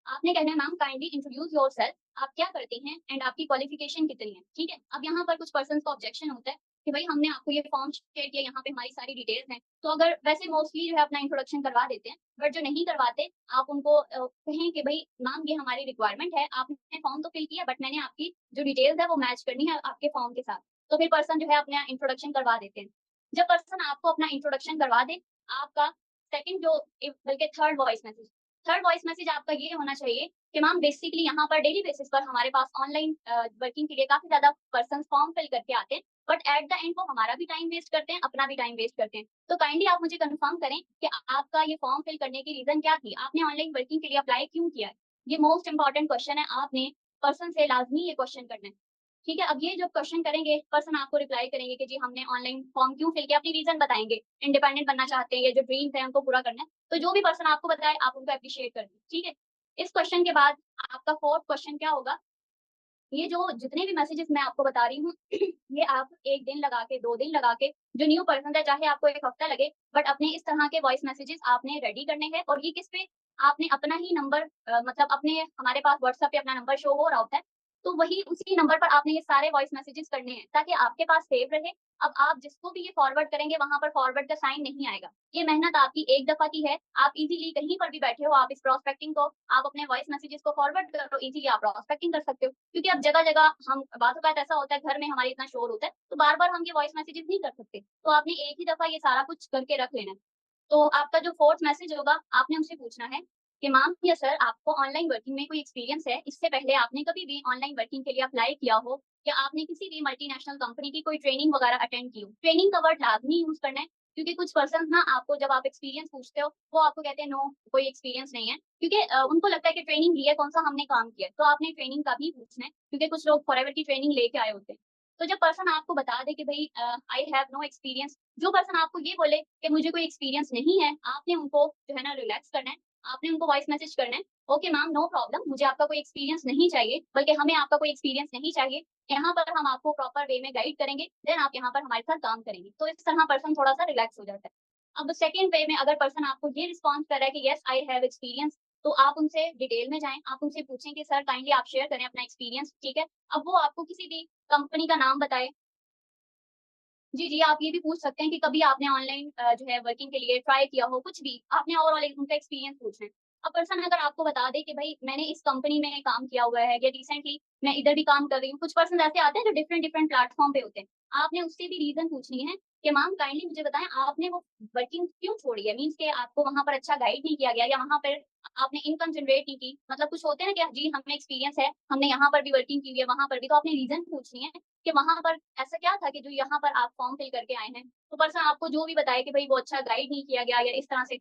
आपने कहना है मैम काइंडली इंट्रोड्यूस योरसेल्फ, आप क्या करती हैं एंड आपकी क्वालिफिकेशन कितनी है, ठीक है? अब यहाँ पर कुछ पर्सन्स को ऑब्जेक्शन होता है कि भई हमने आपको ये फॉर्म शेयर किया, यहाँ पे हमारी सारी डिटेल्स हैं। तो अगर वैसे मोस्टली जो है अपना इंट्रोडक्शन करवा देते हैं, बट जो नहीं करवाते, आप उनको कहें कि भई मैम ये हमारी रिक्वायरमेंट है, आपने फॉर्म तो फिल किया बट मैंने आपकी जो डिटेल्स है वो मैच करनी है आपके फॉर्म के साथ। तो फिर पर्सन जो है अपना इंट्रोडक्शन करवा देते हैं। जब पर्सन आपको अपना इंट्रोडक्शन करवा दे, आपका सेकंड जो बल्कि थर्ड वॉइस मैसेज आपका ये होना चाहिए कि मैम बेसिकली यहाँ पर डेली बेसिस पर हमारे पास ऑनलाइन वर्किंग के लिए काफ़ी ज़्यादा पर्सन्स फॉर्म फिल करके आते हैं, बट एट द एंड वो हमारा भी टाइम वेस्ट करते हैं, अपना भी टाइम वेस्ट करते हैं। तो काइंडली आप मुझे कन्फर्म करें कि आपका ये फॉर्म फिल करने की रीज़न क्या थी? आपने ऑनलाइन वर्किंग के लिए अप्लाई क्यों किया है? ये मोस्ट इम्पोर्टेंट क्वेश्चन है, आपने पर्सन से लाज़मी ये क्वेश्चन करना है। ठीक है, अब ये जब क्वेश्चन करेंगे, पर्सन आपको रिप्लाई करेंगे कि जी हमने ऑनलाइन फॉर्म क्यों फिल किया, अपनी रीज़न बताएँगे। इंडिपेंडेंट बनना चाहते हैं या जो ड्रीम्स हैं उनको पूरा करना है। तो जो भी पर्सन आपको बताए आप उनको एप्रिशिएट करें, ठीक है? इस क्वेश्चन के बाद आपका फोर्थ क्वेश्चन क्या होगा, ये जो जितने भी मैसेजेस मैं आपको बता रही हूँ ये आप 1 दिन लगा के, 2 दिन लगा के, जो न्यू पर्सन है चाहे आपको 1 हफ्ता लगे, बट अपने इस तरह के वॉइस मैसेजेस आपने रेडी करने हैं और ये किस पे, आपने अपना ही नंबर मतलब अपने हमारे पास व्हाट्सएप पे अपना नंबर शो हो रहा होता है। तो वही उसी नंबर पर आपने ये सारे वॉइस मैसेजेस करने हैं ताकि आपके पास सेव रहे। अब आप जिसको भी ये फॉरवर्ड करेंगे वहाँ पर फॉरवर्ड का साइन नहीं आएगा। ये मेहनत आपकी एक दफ़ा की है, आप इज़िली कहीं पर भी बैठे हो, आप इस प्रॉस्पेक्टिंग को आप अपने वॉइस मैसेजेस को फॉरवर्ड करो, इज़िली आप प्रॉस्पेक्टिंग कर सकते हो। क्योंकि अब जगह-जगह हम बात ऐसा होता है घर में हमारे इतना शोर होता है, तो बार-बार हम ये वॉइस मैसेजेस नहीं कर सकते। तो आपने एक ही दफ़ा ये सारा कुछ करके रख लेना है। तो आपका जो 4th मैसेज होगा, आपने उनसे पूछना है कि मैम या सर आपको ऑनलाइन वर्किंग में कोई एक्सपीरियंस है? इससे पहले आपने कभी भी ऑनलाइन वर्किंग के लिए अप्लाई किया हो या आपने किसी भी मल्टीनेशनल कंपनी की कोई ट्रेनिंग वगैरह अटेंड की हो? ट्रेनिंग का वर्ड लाज़मी यूज़ करना है क्योंकि कुछ पर्सन्स ना आपको जब आप एक्सपीरियंस पूछते हो, वो आपको कहते हैं नो कोई एक्सपीरियंस नहीं है क्योंकि उनको लगता है कि ट्रेनिंग ली है, कौन-सा हमने काम किया है। तो आपने ट्रेनिंग का भी पूछना है क्योंकि कुछ लोग फॉरएवर की ट्रेनिंग लेके आए होते हैं। तो जब पर्सन आपको बता दे कि भई आई हैव नो एक्सपीरियंस, जो पर्सन आपको ये बोले कि मुझे कोई एक्सपीरियंस नहीं है, आपने उनको जो है ना रिलैक्स करना है, आपने उनको वॉइस मैसेज करना है, ओके मैम नो प्रॉब्लम मुझे आपका कोई एक्सपीरियंस नहीं चाहिए, बल्कि हमें आपका कोई एक्सपीरियंस नहीं चाहिए, यहाँ पर हम आपको प्रॉपर वे में गाइड करेंगे, देन आप यहाँ पर हमारे साथ काम करेंगे। तो इस तरह पर्सन थोड़ा-सा रिलैक्स हो जाता है। अब सेकंड वे में अगर पर्सन आपको ये रिस्पॉन्स कर रहा है कि येस आई हैव एक्सपीरियंस, तो आप उनसे डिटेल में जाएँ, आप उनसे पूछें कि सर काइंडली आप शेयर करें अपना एक्सपीरियंस, ठीक है? अब वो आपको किसी भी कंपनी का नाम बताए। जी, जी, आप ये भी पूछ सकते हैं कि कभी आपने ऑनलाइन जो है वर्किंग के लिए ट्राई किया हो, कुछ भी, आपने ओवरऑल एक उनका एक्सपीरियंस पूछना है। अब पर्सन अगर आपको बता दे कि भई मैंने इस कंपनी में काम किया हुआ है या रिसेंटली मैं इधर भी काम कर रही हूँ, कुछ पर्सन ऐसे आते हैं जो डिफरेंट डिफरेंट प्लेटफ़ॉर्म पे होते हैं। आपने उससे भी रीज़न पूछनी है कि मैम काइंडली मुझे बताएँ आपने वो वर्किंग क्यों छोड़ी है? मीन्स कि आपको वहाँ पर अच्छा गाइड नहीं किया गया या वहाँ पर आपने इनकम जनरेट नहीं की। मतलब कुछ होते हैं ना कि जी हमें एक्सपीरियंस है, हमने यहाँ पर भी वर्किंग की हुई है, वहाँ पर भी, तो आपने रीज़न पूछनी है कि वहाँ पर ऐसा क्या था कि जो यहाँ पर आप फॉर्म फिल करके आए हैं? तो पर्सन आपको जो भी बताए कि भई वो अच्छा गाइड नहीं किया गया या इस तरह से,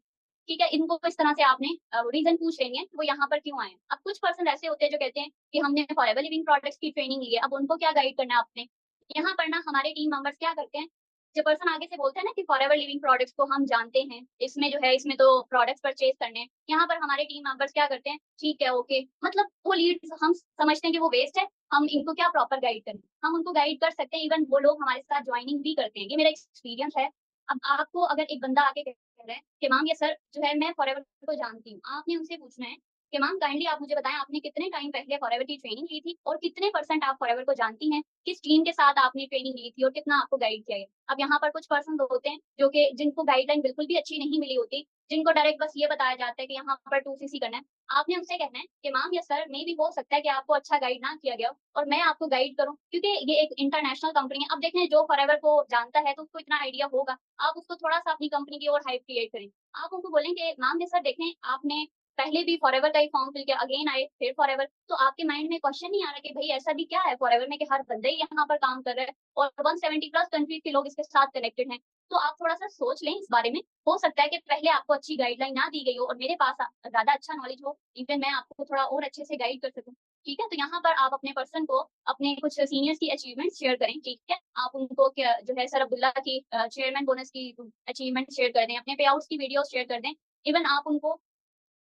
ठीक है? इनको इस तरह से आपने रीज़न पूछ लेनी है कि वो यहाँ पर क्यों आए हैं। अब कुछ पर्सन ऐसे होते हैं जो कहते हैं कि हमने फॉरएवर लिविंग प्रोडक्ट्स की ट्रेनिंग ली है, अब उनको क्या गाइड करना है आपने? यहाँ पर ना हमारे टीम मेंबर्स क्या करते हैं, जो पर्सन आगे से बोलते हैं ना कि फॉरएवर लिविंग प्रोडक्ट्स को हम जानते हैं, इसमें जो है इसमें तो प्रोडक्ट्स परचेज़ करने हैं। यहाँ पर हमारे टीम मेंबर्स क्या करते हैं, ठीक है, ओके, मतलब वो लीड्स हम समझते हैं कि वो वेस्ट है, हम इनको क्या प्रॉपर गाइड करें। हम उनको गाइड कर सकते हैं, इवन वो लोग हमारे साथ जॉइनिंग भी करते हैं, ये मेरा एक्सपीरियंस है। अब आपको अगर एक बंदा आके कह रहा है कि मैम ये सर जो है मैं फॉरएवर को जानती हूँ, आपने उनसे पूछना है कि मैम काइंडली आप मुझे बताएँ आपने कितने टाइम पहले फॉरएवर की ट्रेनिंग ली थी और कितने परसेंट आप फॉरएवर को जानती हैं? किस टीम के साथ आपने ट्रेनिंग ली थी और कितना आपको गाइड किया गया? अब यहाँ पर कुछ पर्सन होते हैं जो कि जिनको गाइडलाइन बिल्कुल भी अच्छी नहीं मिली होती, जिनको डायरेक्ट बस ये बताया जाता है कि यहाँ पर 2सीसी करना है। आपने उनसे कहना है कि मैम या सर मे बी हो सकता है कि आपको अच्छा गाइड ना किया गया हो और मैं आपको गाइड करूँ क्योंकि ये एक इंटरनेशनल कंपनी है। अब देखें जो फॉरएवर को जानता है तो उसको इतना आइडिया होगा। आप उसको थोड़ा-सा अपनी कंपनी की ओर हाइप क्रिएट करें। आप उनको बोलें कि मैम या सर देखें आपने पहले भी फॉरएवर का ही फॉर्म फिल किया, अगेन आए, फिर फॉरएवर, तो आपके माइंड में क्वेश्चन नहीं आ रहा कि भई ऐसा भी क्या है फॉरएवर में कि हर बंदा ही यहाँ पर काम कर रहा है और 170 प्लस कंट्रीज़ के लोग इसके साथ कनेक्टेड हैं। तो आप थोड़ा-सा सोच लें इस बारे में। हो सकता है कि पहले आपको अच्छी गाइडलाइन ना दी गई हो और मेरे पास ज़्यादा अच्छा नॉलेज हो, इवन मैं आपको थोड़ा और अच्छे से गाइड कर सकूँ। ठीक है? तो यहाँ पर आप अपने पर्सन को अपने कुछ सीनियर्स की अचीवमेंट्स शेयर करें, ठीक है? आप उनको क्या जो है सर अब्दुल्ला की चेयरमैन बोनस की अचीवमेंट शेयर कर दें, अपने पे आउट्स की वीडियोज़ शेयर कर दें। इवन आप उनको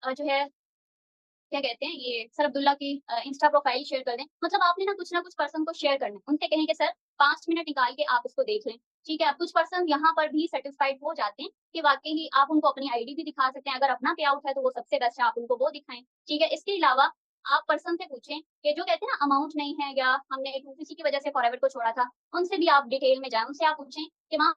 जो है क्या कहते हैं ये सर अब्दुल्ला की इंस्टा प्रोफाइल शेयर कर दें। मतलब आपने ना कुछ पर्सन को शेयर करना है। उनसे कहें कि सर 5 मिनट निकाल के आप इसको देख लें। ठीक है? अब कुछ पर्सन यहाँ पर भी सैटिस्फाइड हो जाते हैं कि वाक़ई ही आप उनको अपनी आईडी भी दिखा सकते हैं। अगर अपना पे आउट है तो वो सबसे बेस्ट है, आप उनको वो दिखाएँ। ठीक है? इसके अलावा आप पर्सन से पूछें कि जो कहते हैं ना अमाउंट नहीं है या हमने किसी की वजह से फॉरएवर को छोड़ा था, उनसे भी आप डिटेल में जाएँ। उनसे आप पूछें कि मैम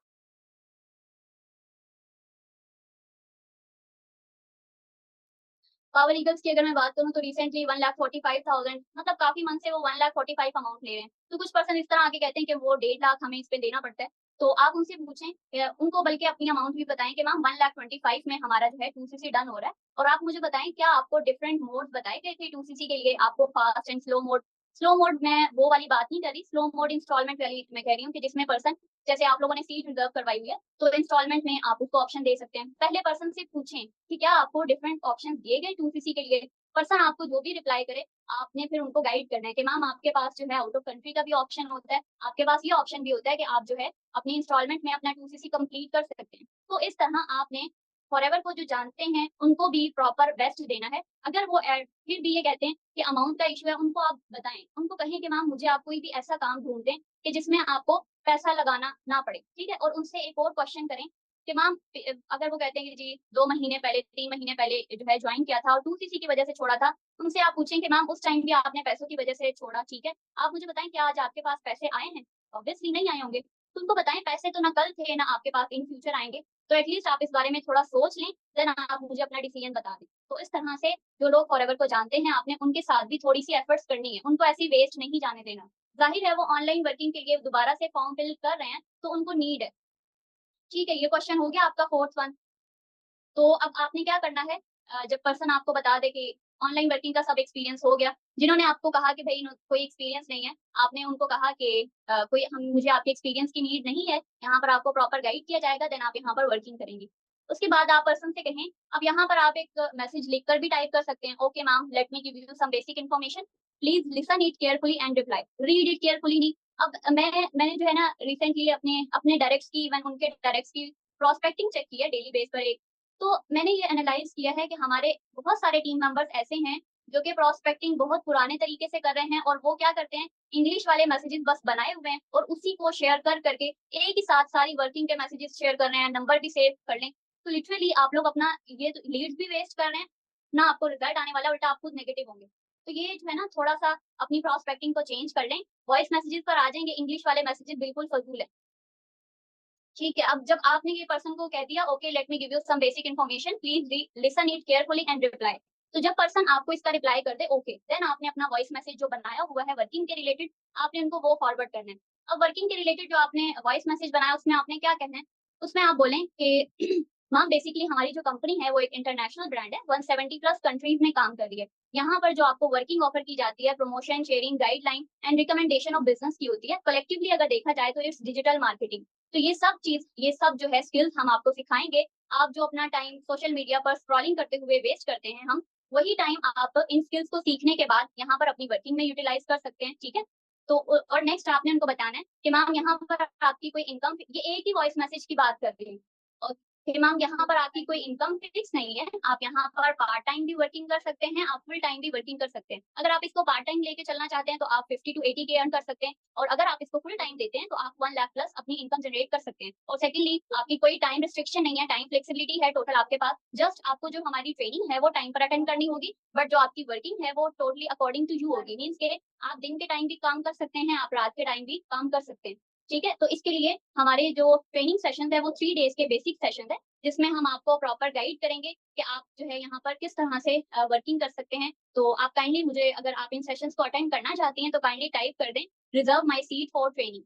पावर ईगल्स की अगर मैं बात करूँ तो रिसेंटली 1,45,000 मतलब काफ़ी मंथ से वो 1,45,000 अमाउंट ले रहे हैं। तो कुछ पर्सन इस तरह आके कहते हैं कि वो 1,50,000 हमें इस पे देना पड़ता है। तो आप उनसे पूछें उनको बल्कि अपनी अमाउंट भी बताएँ कि मैम 1,25,000 में हमारा जो है 2सीसी डन हो रहा है और आप मुझे बताएँ क्या आपको डिफरेंट मोड्स बताए गए थे 2सीसी के लिए आपको फास्ट एंड स्लो मोड मैं वो वाली बात नहीं कर रही, स्लो मोड इंस्टॉलमेंट वाली मैं कह रही हूँ कि जिसमें पर्सन जैसे आप लोगों ने सीट रिज़र्व करवाई हुई है, तो इंस्टॉलमेंट में आप उसको ऑप्शन दे सकते हैं। पहले पर्सन से पूछें कि क्या आपको डिफरेंट ऑप्शंस दिए गए 2सीसी के लिए? पर्सन आपको जो भी रिप्लाई करे, आपने फिर उनको गाइड करना है कि मैम आपके पास जो है आउट ऑफ कंट्री का भी ऑप्शन होता है, आपके पास ये ऑप्शन भी होता है कि आप जो है अपनी इंस्टॉलमेंट में अपना 2सीसी कंप्लीट कर सकते हैं। तो इस तरह आपने फॉरएवर को जो जानते हैं, उनको भी प्रॉपर बेस्ट देना है। अगर वो फिर भी ये कहते हैं कि अमाउंट का इश्यू है, उनको आप बताएँ। उनको कहें कि मैम मुझे आप कोई भी ऐसा काम ढूँढ दें कि जिसमें आपको पैसा लगाना ना पड़े, ठीक है? और उनसे एक और क्वेश्चन करें कि मैम अगर वो कहते हैं कि जी 2 महीने पहले, 3 महीने पहले जो है ज्वाइन किया था और 2सीसी की वजह से छोड़ा था, उनसे आप पूछें कि मैम उस टाइम भी आपने पैसों की वजह से छोड़ा, ठीक है? आप मुझे बताएँ क्या आज आपके पास पैसे आए हैं? ऑब्वियसली नहीं आए होंगे। तो उनको बताएँ पैसे तो ना कल थे, ना आपके पास इन फ्यूचर आएँगे, तो एटलीस्ट आप इस बारे में थोड़ा सोच लें, देन आप मुझे अपना डिसीजन बता दें। तो इस तरह से जो लोग फॉरएवर को जानते हैं, आपने उनके साथ भी थोड़ी-सी एफर्ट्स करनी है, उनको ऐसे ही वेस्ट नहीं जाने देना। ज़ाहिर है वो ऑनलाइन वर्किंग के लिए दोबारा से फॉर्म फिल कर रहे हैं, तो उनको नीड है। ठीक है, ये क्वेश्चन हो गया आपका 4th वन। तो अब आपने क्या करना है जब पर्सन आपको बता दे कि ऑनलाइन वर्किंग का सब एक्सपीरियंस हो गया, जिन्होंने आपको कहा कि भई न कोई एक्सपीरियंस नहीं है, आपने उनको कहा कि कोई हम मुझे आपके एक्सपीरियंस की नीड नहीं है, यहाँ पर आपको प्रॉपर गाइड किया जाएगा, देन आप यहाँ पर वर्किंग करेंगी। उसके बाद आप पर्सन से कहें, अब यहाँ पर आप एक मैसेज लिखकर भी टाइप कर सकते हैं, okay ma'am, let me give you some basic information, please listen it carefully and reply. Read it carefully नहीं। अब मैंने जो है ना रिसेंटली अपने अपने डायरेक्ट्स की इवन उनके डायरेक्ट्स की प्रोस्पेक्टिंग चेक की है डेली बेस पर एक। तो मैंने ये एनालाइज़ किया है कि हमारे बहुत सारे टीम मेंबर्स ऐसे हैं, जो कि प्रोस्पेक्टिंग बहुत पुराने तरीके से कर रहे हैं और वो क्या करते हैं, इंग्लिश वाले मैसेजेस बस बनाए हुए हैं और उसी को शेयर कर करके एक ही साथ सारी वर्किंग के मैसेजेस शेयर कर रहे हैं, नंबर भी सेव कर लें। तो लिटरली आप लोग अपना ये तो लीड्स भी वेस्ट कर रहे हैं, ना आपको रिजल्ट आने वाला है, उल्टा आप खुद नेगेटिव होंगे। तो ये जो है ना थोड़ा-सा अपनी प्रोस्पेक्टिंग को चेंज कर लें, वॉइस मैसेजेस पर आ जाएँगे, इंग्लिश वाले मैसेजेस बिल्कुल फ़िज़ूल है। ठीक है, अब जब आपने ये पर्सन को कह दिया okay let me give you some basic information please listen it carefully and reply. तो जब पर्सन आपको इसका रिप्लाई कर दे ओके, देन आपने अपना वॉइस मैसेज जो बनाया हुआ है वर्किंग के रिलेटेड, आपने उनको वो फॉरवर्ड करना है। अब वर्किंग के रिलेटेड जो आपने वॉइस मैसेज बनाया उसमें आपने क्या कहना है, उसमें आप बोलें कि मैम बेसिकली हमारी जो कंपनी है वो एक इंटरनेशनल ब्रांड है, 170 प्लस कंट्रीज़ में काम कर रही है। यहाँ पर जो आपको वर्किंग ऑफर की जाती है, promotion, sharing, guideline and recommendation of business की होती है। कलेक्टिवली अगर देखा जाए तो इट्स डिजिटल मार्केटिंग। तो ये सब जो है स्किल्स हम आपको सिखाएँगे। आप जो अपना टाइम सोशल मीडिया पर स्क्रॉलिंग करते हुए वेस्ट करते हैं हम, वही टाइम आप इन स्किल्स को सीखने के बाद यहाँ पर अपनी वर्किंग में यूटिलाइज़ कर सकते हैं, ठीक है? तो और नेक्स्ट आपने उनको बताना है कि मैम यहाँ पर आपकी कोई इनकम ये एक ही वॉइस मैसेज की बात कर रही हूँ और कि मैम यहाँ पर आपकी कोई इनकम फिक्स नहीं है, आप यहाँ पर पार्ट टाइम भी वर्किंग कर सकते हैं, आप फुल टाइम भी वर्किंग कर सकते हैं। अगर आप इसको पार्ट टाइम लेके चलना चाहते हैं तो आप 50 टू 80 के अर्न कर सकते हैं। और अगर आप इसको फुल टाइम देते हैं तो आप 1 लाख प्लस अपनी इनकम जनरेट कर सकते हैं। और सेकंडली आपकी कोई टाइम रिस्ट्रिक्शन नहीं है, टाइम फ्लेक्सिबिलिटी है टोटल आपके पास। जस्ट आपको जो हमारी ट्रेनिंग है वो टाइम पर अटेंड करनी होगी, बट जो आपकी वर्किंग है वो टोटली अकॉर्डिंग टू यू होगी। मीन्स के आप दिन के टाइम भी काम कर सकते हैं, आप रात के टाइम भी काम कर सकते हैं। ठीक है? तो इसके लिए हमारे जो ट्रेनिंग सेशंस है वो 3 डेज़ के बेसिक सेशंस है, जिसमें हम आपको प्रॉपर गाइड करेंगे कि आप जो है यहाँ पर किस तरह से वर्किंग कर सकते हैं। तो आप काइंडली मुझे अगर आप इन सेशंस को अटेंड करना चाहती हैं तो काइंडली टाइप कर दें reserve my seat for training.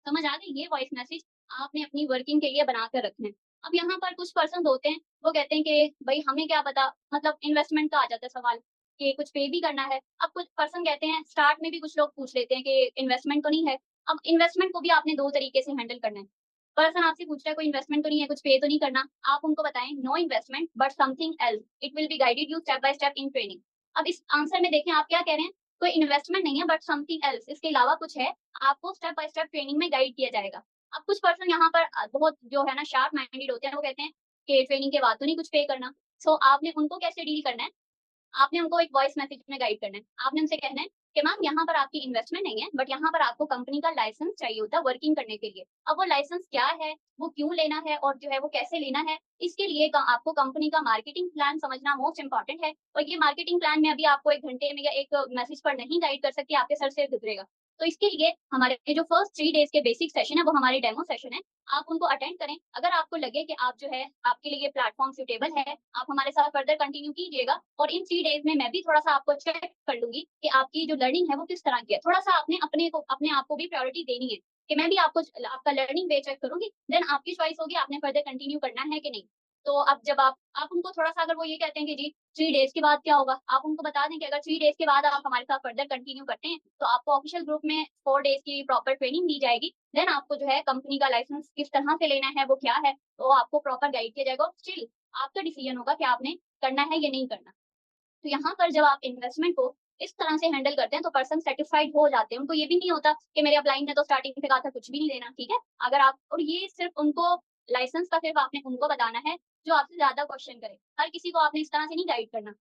समझ आ गई? ये वॉइस मैसेज आपने अपनी वर्किंग के लिए बना कर रखना है। अब यहाँ पर कुछ पर्सन्स होते हैं, वो कहते हैं कि भई हमें क्या पता, मतलब इन्वेस्टमेंट का आ जाता है सवाल कि कुछ पे भी करना है। अब कुछ पर्सन कहते हैं स्टार्ट में भी कुछ लोग पूछ लेते हैं कि इन्वेस्टमेंट तो नहीं है। अब इन्वेस्टमेंट को भी आपने 2 तरीके से हैंडल करना है। पर्सन आपसे पूछ रहा है कोई इन्वेस्टमेंट तो नहीं है, कुछ पे तो नहीं करना। आप उनको बताएँ no investment but something else, it will be guided you step by step in training. अब इस आंसर में देखें आप क्या कह रहे हैं, कोई इन्वेस्टमेंट नहीं है बट समथिंग एल्स, इसके अलावा कुछ है, आपको स्टेप बाय स्टेप ट्रेनिंग में गाइड किया जाएगा। अब कुछ पर्सन यहाँ पर बहुत जो है ना शार्प माइंडेड होते हैं, वो कहते हैं कि ट्रेनिंग के बाद तो नहीं कुछ पे करना। सो आपने उनको कैसे डील करना है, आपने उनको एक वॉइस मैसेज में गाइड करना है। आपने उनसे कहना है कि मैम यहाँ पर आपकी इन्वेस्टमेंट नहीं है, बट यहाँ पर आपको कंपनी का लाइसेंस चाहिए होता है वर्किंग करने के लिए। अब वो लाइसेंस क्या है, वो क्यों लेना है और जो है वो कैसे लेना है, इसके लिए आपको कंपनी का मार्केटिंग प्लान समझना मोस्ट इम्पोर्टेंट है। और ये मार्केटिंग प्लान में अभी आपको 1 घंटे में या एक मैसेज पर नहीं गाइड कर सकती, आपके सर से गुजरेगा। तो इसके लिए हमारे जो फर्स्ट 3 डेज़ के बेसिक सेशन है, वो हमारे डेमो सेशन है। आप उनको अटेंड करें। अगर आपको लगे कि आप जो है आपके लिए ये प्लेटफ़ॉर्म सूटेबल है, आप हमारे साथ फर्दर कंटिन्यू कीजिएगा और इन 3 डेज़ में मैं भी थोड़ा-सा आपको चेक कर लूँगी कि आपकी जो लर्निंग है वो किस तरह की है। थोड़ा-सा आपने अपने आप को भी प्रायोरिटी देनी है कि मैं भी आपको आपका लर्निंग वे चेक करूँगी, देन आपकी चॉइस होगी आपने फर्दर कंटिन्यू करना है कि नहीं। तो अब जब आप उनको थोड़ा-सा, अगर वो ये कहते हैं कि जी 3 डेज़ के बाद क्या होगा, आप उनको बता दें कि अगर 3 डेज़ के बाद आप हमारे साथ फर्दर कंटिन्यू करते हैं, तो आपको ऑफ़िशियल ग्रुप में 4 डेज़ की प्रॉपर ट्रेनिंग दी जाएगी। देन आपको जो है कंपनी का लाइसेंस किस तरह से लेना है, वो क्या है, तो आपको प्रॉपर गाइड किया जाएगा और स्टिल आपका डिसीजन होगा कि आपने करना है या नहीं करना। तो यहाँ पर जब आप इन्वेस्टमेंट को इस तरह से हैंडल करते हैं तो पर्सन सैटिस्फाइड हो जाते हैं। उनको ये भी नहीं होता कि मेरे अपलाइन ने तो स्टार्टिंग में कहा था कुछ भी नहीं देना, ठीक है? अगर आप और ये सिर्फ़ उनको लाइसेंस का सिर्फ़ आपने उनको बताना है जो आपसे ज़्यादा क्वेश्चन करे। हर किसी को आपने इस तरह से नहीं गाइड करना।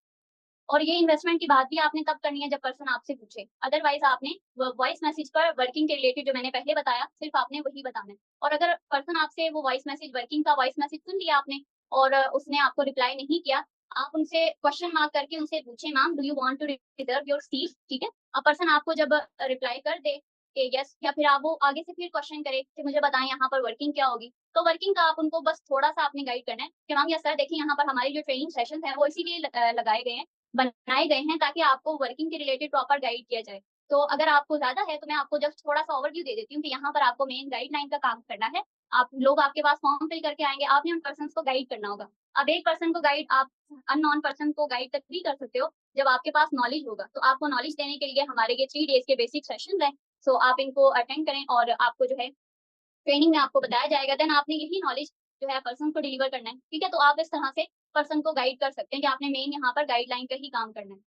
और ये इन्वेस्टमेंट की बात भी आपने तब करनी है जब पर्सन आपसे पूछे। अदरवाइज़ आपने वॉइस मैसेज पर वर्किंग के रिलेटेड जो मैंने पहले बताया, सिर्फ़ आपने वही बताना है। और अगर पर्सन आपसे वो वॉइस मैसेज वर्किंग का वॉइस मैसेज सुन लिया आपने और उसने आपको रिप्लाई नहीं किया, आप उनसे क्वेश्चन मार्क करके उनसे पूछें, ma'am do you want to reserve your seat? ठीक है? अब पर्सन आपको जब रिप्लाई कर दे कि यस, या फिर आप वो आगे से फिर क्वेश्चन करे कि मुझे बताएँ यहाँ पर वर्किंग क्या होगी? तो वर्किंग का आप उनको बस थोड़ा-सा आपने गाइड करना है कि मैम यस सर, देखिए यहाँ पर हमारी जो ट्रेनिंग सेशंस हैं वो इसीलिए लगाए गए हैं, बनाए गए हैं ताकि आपको वर्किंग के रिलेटेड प्रॉपर गाइड किया जाए। तो अगर आपको ज़्यादा है तो मैं आपको जस्ट थोड़ा-सा ओवरव्यू दे देती हूँ कि यहाँ पर आपको मेन गाइडलाइन का काम करना है। आप लोग आपके पास फॉर्म फिल करके आएँगे, आपने उन पर्सन्स को गाइड करना होगा। अब एक पर्सन को गाइड आप अननोन पर्सन को गाइड तभी कर सकते हो जब आपके पास नॉलेज होगा। तो आपको नॉलेज देने के लिए हमारे ये 3 डेज़ के बेसिक सेशंस हैं। सो आप इनको अटेंड करें और आपको जो है ट्रेनिंग में आपको बताया जाएगा, देन आपने यही नॉलेज जो है पर्सन को डिलीवर करना है, ठीक है? तो आप इस तरह से पर्सन को गाइड कर सकते हैं कि आपने मेन यहाँ पर गाइडलाइन का ही काम करना है।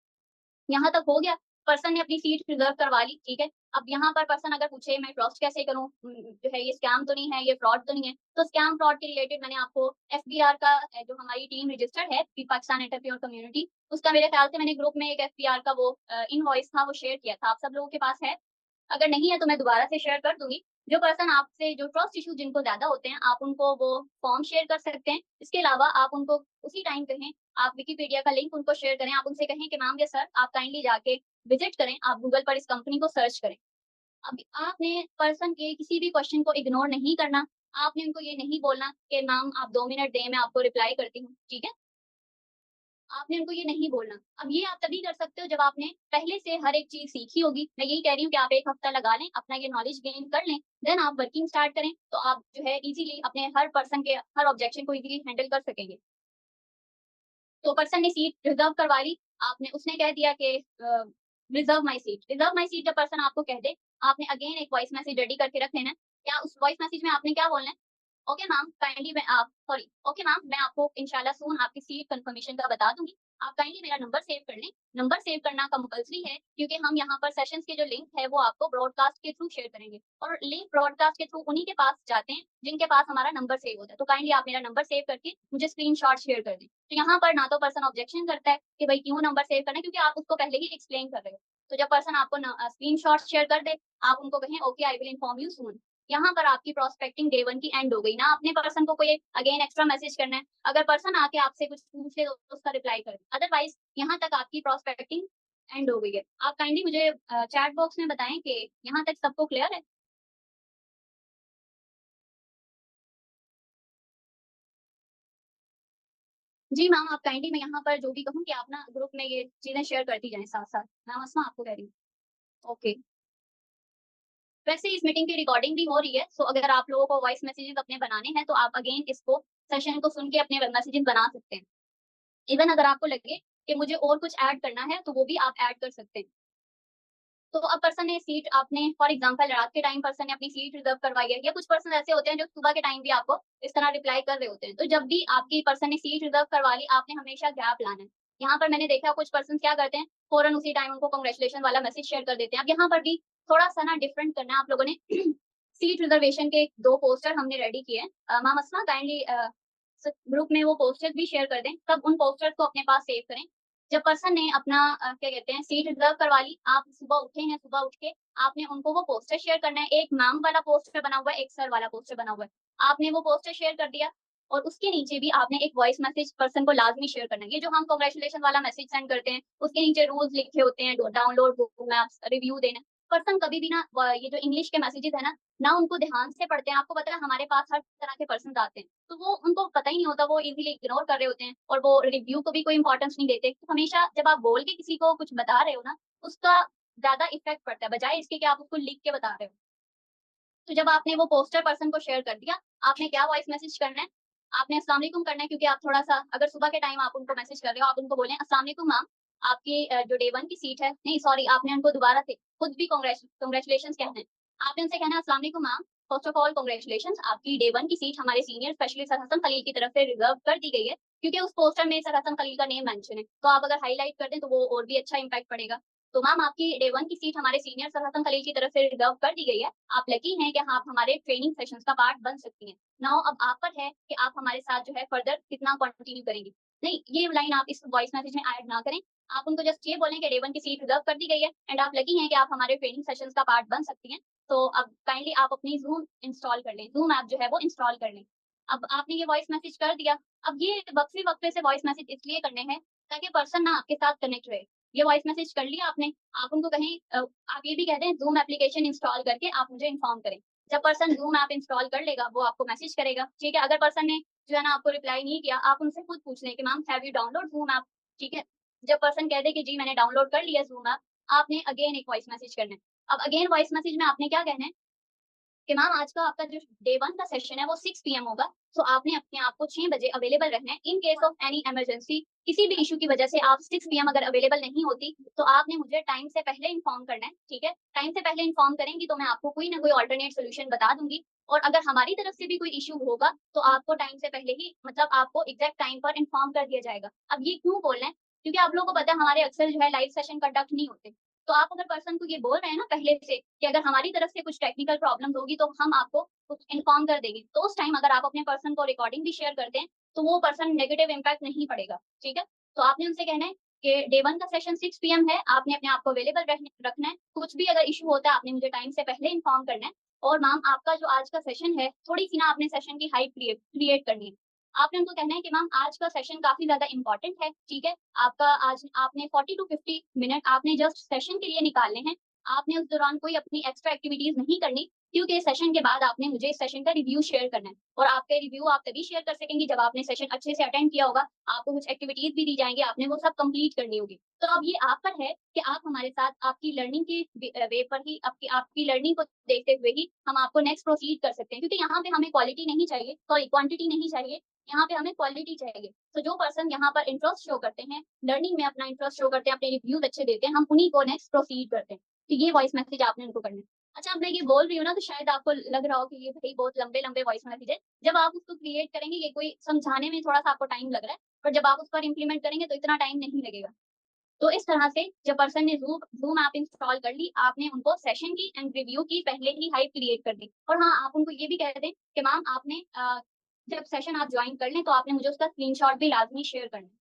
यहाँ तक हो गया, पर्सन ने अपनी सीट रिज़र्व करवा ली, ठीक है? अब यहाँ पर पर्सन अगर पूछे मैं ट्रस्ट कैसे करूँ? जो है ये स्कैम तो नहीं है, ये फ्रॉड तो नहीं है? तो स्कैम फ्रॉड के रिलेटेड मैंने आपको एफबीआर का जो हमारी टीम रजिस्टर्ड है, पाकिस्तान एंटरप्रेन्योर कम्युनिटी, उसका मेरे ख्याल से मैंने ग्रुप में एक एफबीआर का वो इनवॉइस था वो शेयर किया था। आप सब लोगों के पास है? अगर नहीं है तो मैं दोबारा से शेयर कर दूँगी। जो पर्सन आपसे जो ट्रस्ट इश्यू जिनको ज़्यादा होते हैं, आप उनको वो फॉर्म शेयर कर सकते हैं। इसके अलावा आप उनको उसी टाइम कहें, आप विकिपीडिया का लिंक उनको शेयर करें, आप उनसे कहें कि मैम या सर आप काइंडली जाके विज़िट करें, आप गूगल पर इस कंपनी को सर्च करें। अब आपने पर्सन के किसी भी क्वेश्चन को इग्नोर नहीं करना, आपने उनको ये नहीं बोलना कि मैम आप 2 मिनट दें, मैं आपको रिप्लाई करती हूँ, ठीक है? आपने उनको ये नहीं बोलना। अब ये आप तभी कर सकते हो जब आपने पहले से हर एक चीज़ सीखी होगी। मैं यही कह रही हूँ कि आप 1 हफ्ता लगा लें, अपना ये नॉलेज गेन कर लें, देन आप वर्किंग स्टार्ट करें, तो आप जो है ईज़िली अपने हर पर्सन के हर ऑब्जेक्शन को ईज़िली हैंडल कर सकेंगे। तो पर्सन ने सीट रिज़र्व करवा ली, आपने उसने कह दिया कि रिज़र्व माय सीट जब पर्सन आपको कह दे, आपने अगेन एक वॉइस मैसेज रेडी करके रख लेना है। क्या उस वॉइस मैसेज में आपने क्या बोलना है? ओके मैम, काइंडली मैं आप सॉरी ओके मैम, मैं आपको इंशाल्लाह सून आपकी सीट कंफर्मेशन का बता दूँगी। आप काइंडली मेरा नंबर सेव कर लें। नंबर सेव करना कंपल्सरी है क्योंकि हम यहाँ पर सेशंस के जो लिंक है वो आपको ब्रॉडकास्ट के थ्रू शेयर करेंगे और लिंक ब्रॉडकास्ट के थ्रू उन्हीं के पास जाते हैं जिनके पास हमारा नंबर सेव होता है। तो काइंडली आप मेरा नंबर सेव करके मुझे स्क्रीनशॉट शेयर कर दें। तो यहाँ पर ना तो पर्सन ऑब्जेक्शन करता है कि भाई क्यों नंबर सेव करना है क्योंकि आप उसको पहले ही एक्सप्लेन कर रहे हो। तो जब पर्सन आपको स्क्रीनशॉट शेयर कर दे, आप उनको कहें okay I will inform you soon. यहाँ पर आपकी प्रोस्पेक्टिंग डे 1 की एंड हो गई ना अपने पर्सन को कोई अगेन एक्स्ट्रा मैसेज करना है। अगर पर्सन आके आपसे कुछ पूछ ले तो उसका रिप्लाई कर दें। अदरवाइज़ यहाँ तक आपकी प्रोस्पेक्टिंग एंड हो गई है। आप काइंडली मुझे चैट बॉक्स में बताएँ कि यहाँ तक सबको क्लियर है? जी मैम, आप काइंडली मैं यहाँ पर जो भी कहूँ कि आप ना ग्रुप में ये चीज़ें शेयर करती जाएँ साथ-साथ। मैम अस्मा आपको कह रही हूँ। ओके। वैसे इस मीटिंग की रिकॉर्डिंग भी हो रही है, सो अगर आप लोगों को वॉइस मैसेजेस अपने बनाने हैं, तो आप अगेन इसको सेशन को सुन के अपने मैसेजेस बना सकते हैं। इवन अगर आपको लगे कि मुझे और कुछ ऐड करना है, तो वो भी आप ऐड कर सकते हैं। तो अब पर्सन ने सीट आपने फॉर एग्ज़ाम्पल रात के टाइम पर्सन ने अपनी सीट रिज़र्व करवाई है या कुछ पर्सन ऐसे होते हैं जो सुबह के टाइम भी आपको इस तरह रिप्लाई कर रहे होते हैं। तो जब भी आपकी पर्सन ने सीट रिज़र्व करवा ली, आपने हमेशा गैप लाना है। यहाँ पर मैंने देखा कुछ पर्सन क्या करते हैं, फ़ौरन उसी टाइम उनको कांग्रेचुलेशन वाला मैसेज शेयर कर देते हैं। अब यहाँ पर भी थोड़ा-सा ना डिफरेंट करना है आप लोगों ने। सीट रिज़र्वेशन के 2 पोस्टर हमने रेडी किए हैं। मैम अस्मा काइंडली ग्रुप में वो पोस्टर्स भी शेयर कर दें, तब उन पोस्टर्स को अपने पास सेव करें। जब पर्सन ने अपना क्या कहते हैं सीट रिज़र्व करवा ली, आप सुबह उठे हैं, सुबह उठ के आपने उनको वो पोस्टर शेयर करना है। एक मैम वाला पोस्टर बना हुआ है, एक सर वाला पोस्टर बना हुआ है। आपने वो पोस्टर शेयर कर दिया और उसके नीचे भी आपने एक वॉइस मैसेज पर्सन को लाज़मी शेयर करना है। ये जो हम कांग्रेचुलेशन वाला मैसेज सेंड करते हैं, उसके नीचे रूल्स लिखे होते हैं, डाउनलोड गूगल मैप्स, रिव्यू देना। पर्सन कभी भी ना ये जो इंग्लिश के मैसेजेस है ना उनको ध्यान से पढ़ते हैं। आपको पता है हमारे पास हर तरह के पर्सन्स आते हैं, तो वो उनको पता ही नहीं होता, वो इज़िली इग्नोर कर रहे होते हैं और वो रिव्यू को भी कोई इम्पोर्टेंस नहीं देते। तो हमेशा जब आप बोल के किसी को कुछ बता रहे हो ना, उसका ज़्यादा इफ़ेक्ट पड़ता है, बजाए इसके कि आप उसको लिख के बता रहे हो। तो जब आपने वो पोस्टर पर्सन को शेयर कर दिया, आपने क्या वॉइस मैसेज करना है, आपने अस्सलाम वालेकुम करना है क्योंकि आप थोड़ा-सा अगर सुबह के टाइम आप उनको मैसेज कर रहे हो, आप उनको बोलें अस्सलाम वालेकुम मैम, आपकी जो डे 1 की सीट है नहीं सॉरी आपने उनको दोबारा से खुद भी कांग्रेचुलेशंस कहना है। आपने उनसे कहना है अस्सलाम वालेकुम ma'am, first of all congratulations आपकी डे 1 की सीट हमारे senior specialist sir Hasan Khalil की तरफ से रिज़र्व कर दी गई है, क्योंकि उस पोस्टर में सर हसन खलील का नेम मेंशन है। तो आप अगर हाइलाइट कर दें तो वो और भी अच्छा इम्पैक्ट पड़ेगा। तो मैम आपकी डे 1 की सीट हमारे सीनियर सर हसन खलील की तरफ से रिज़र्व कर दी गई है। आप लकी हैं कि आप हमारे ट्रेनिंग सेशंस का पार्ट बन सकती हैं। नाउ अब आप पर है कि आप हमारे साथ जो है फर्दर कितना कंटिन्यू करेंगी। नहीं, ये लाइन आप इस वॉइस मैसेज में ऐड ना करें। आप उनको जस्ट ये बोलें कि डे 1 की सीट रिज़र्व कर दी गई है एंड आप लकी हैं कि आप हमारे ट्रेनिंग सेशंस का पार्ट बन सकती हैं। तो अब काइंडली आप अपनी ज़ूम इंस्टॉल कर लें, ज़ूम ऐप जो है वो इंस्टॉल कर लें। अब आपने ये वॉइस मैसेज कर दिया, अब ये वक्फे-वक्फे से वॉइस मैसेज इसलिए करने हैं ताकि पर्सन ना आपके साथ कनेक्ट रहे। ये वॉइस मैसेज कर लिया आपने, आप उनको कहें आप ये भी कह दें ज़ूम एप्लीकेशन इंस्टॉल करके आप मुझे इन्फॉर्म करें। जब पर्सन ज़ूम ऐप इंस्टॉल कर लेगा, वो आपको मैसेज करेगा, ठीक है? अगर पर्सन ने जो है ना आपको रिप्लाई नहीं किया, आप उनसे खुद पूछ लें कि ma'am have you download zoom app? ठीक है? जब पर्सन कह दे कि जी मैंने डाउनलोड कर लिया ज़ूम ऐप, आपने अगेन एक वॉइस मैसेज करना है। अब अगेन वॉइस मैसेज में आपने क्या कहना है कि मैम आज का आपका जो डे 1 का सेशन है वो 6 पीएम होगा, सो आपने अपने आप को 6 बजे अवेलेबल रहना है। In case of any emergency, किसी भी इश्यू की वजह से आप 6 पीएम अगर अवेलेबल नहीं होती, तो आपने मुझे टाइम से पहले इन्फॉर्म करना है, ठीक है? टाइम से पहले इन्फॉर्म करेंगी तो मैं आपको कोई ना कोई अल्टरनेट सॉल्यूशन बता दूँगी और अगर हमारी तरफ से भी कोई इश्यू होगा, तो आपको टाइम से पहले ही मतलब आपको एग्ज़ैक्ट टाइम पर इन्फॉर्म कर दिया जाएगा। अब ये क्यों बोल रहे हैं? क्योंकि आप लोगों को पता है हमारे अक्सर जो है लाइव सेशन कंडक्ट नहीं होते। तो आप अगर पर्सन को ये बोल रहे हैं ना पहले से कि अगर हमारी तरफ से कुछ टेक्निकल प्रॉब्लम्स होगी तो हम आपको कुछ इन्फॉर्म कर देंगे। तो उस टाइम अगर आप अपने पर्सन को रिकॉर्डिंग भी शेयर करते हैं, तो वो पर्सन नेगेटिव इम्पैक्ट नहीं पड़ेगा, ठीक है? तो आपने उनसे कहना है कि डे 1 का सेशन 6 पीएम है, आपने अपने आप को अवेलेबल रखना है। कुछ भी अगर इश्यू होता है, आपने मुझे टाइम से पहले इन्फॉर्म करना है और मैम आपका जो आज का सेशन है, थोड़ी-सी ना आपने सेशन की हाइप क्रिएट क्रिएट करनी है। आपने उनको कहना है कि मैम आज का सेशन काफ़ी ज़्यादा इम्पोर्टेंट है, ठीक है? आपका आज आपने 40 टू 50 मिनट आपने जस्ट सेशन के लिए निकालने हैं। आपने उस दौरान कोई अपनी एक्स्ट्रा एक्टिविटीज़ नहीं करनी क्योंकि सेशन के बाद आपने मुझे इस सेशन का रिव्यू शेयर करना है और आपके रिव्यू आप तभी शेयर कर सकेंगी जब आपने सेशन अच्छे से अटेंड किया होगा। आपको कुछ एक्टिविटीज़ भी दी जाएँगी, आपने वो सब कंप्लीट करनी होगी। तो अब ये आप पर है कि आप हमारे साथ आपकी लर्निंग के वे पर ही आपकी आपकी लर्निंग को देखते हुए ही हम आपको नेक्स्ट प्रोसीड कर सकते हैं क्योंकि यहाँ पे हमें क्वालिटी नहीं चाहिए, सॉरी क्वांटिटी नहीं चाहिए, यहाँ पे हमें क्वालिटी चाहिए। तो जो पर्सन यहाँ पर इंटरेस्ट शो करते हैं, लर्निंग में अपना इंटरेस्ट शो करते हैं, अपने रिव्यूज़ अच्छे देते हैं, हम उन्हीं को नेक्स्ट प्रोसीड करते हैं। तो ये वॉइस मैसेज आपने उनको करना है। अच्छा, अब मैं ये बोल रही हूँ ना तो शायद आपको लग रहा हो कि ये भई बहुत लंबे-लंबे वॉइस मैसेज है। जब आप उसको क्रिएट करेंगे, ये कोई समझाने में थोड़ा-सा आपको टाइम लग रहा है, पर जब आप उस पर इम्प्लीमेंट करेंगे तो इतना टाइम नहीं लगेगा। तो इस तरह से जब पर्सन ने ज़ूम ऐप इंस्टॉल कर ली, आपने उनको सेशन की एंड रिव्यू की पहले ही हाइप क्रिएट कर दी। और हाँ, आप उनको ये भी कह दें कि मैम आपने जब सेशन आप जॉइन कर लें तो आपने मुझे उसका स्क्रीनशॉट भी लाज़मी शेयर करना है।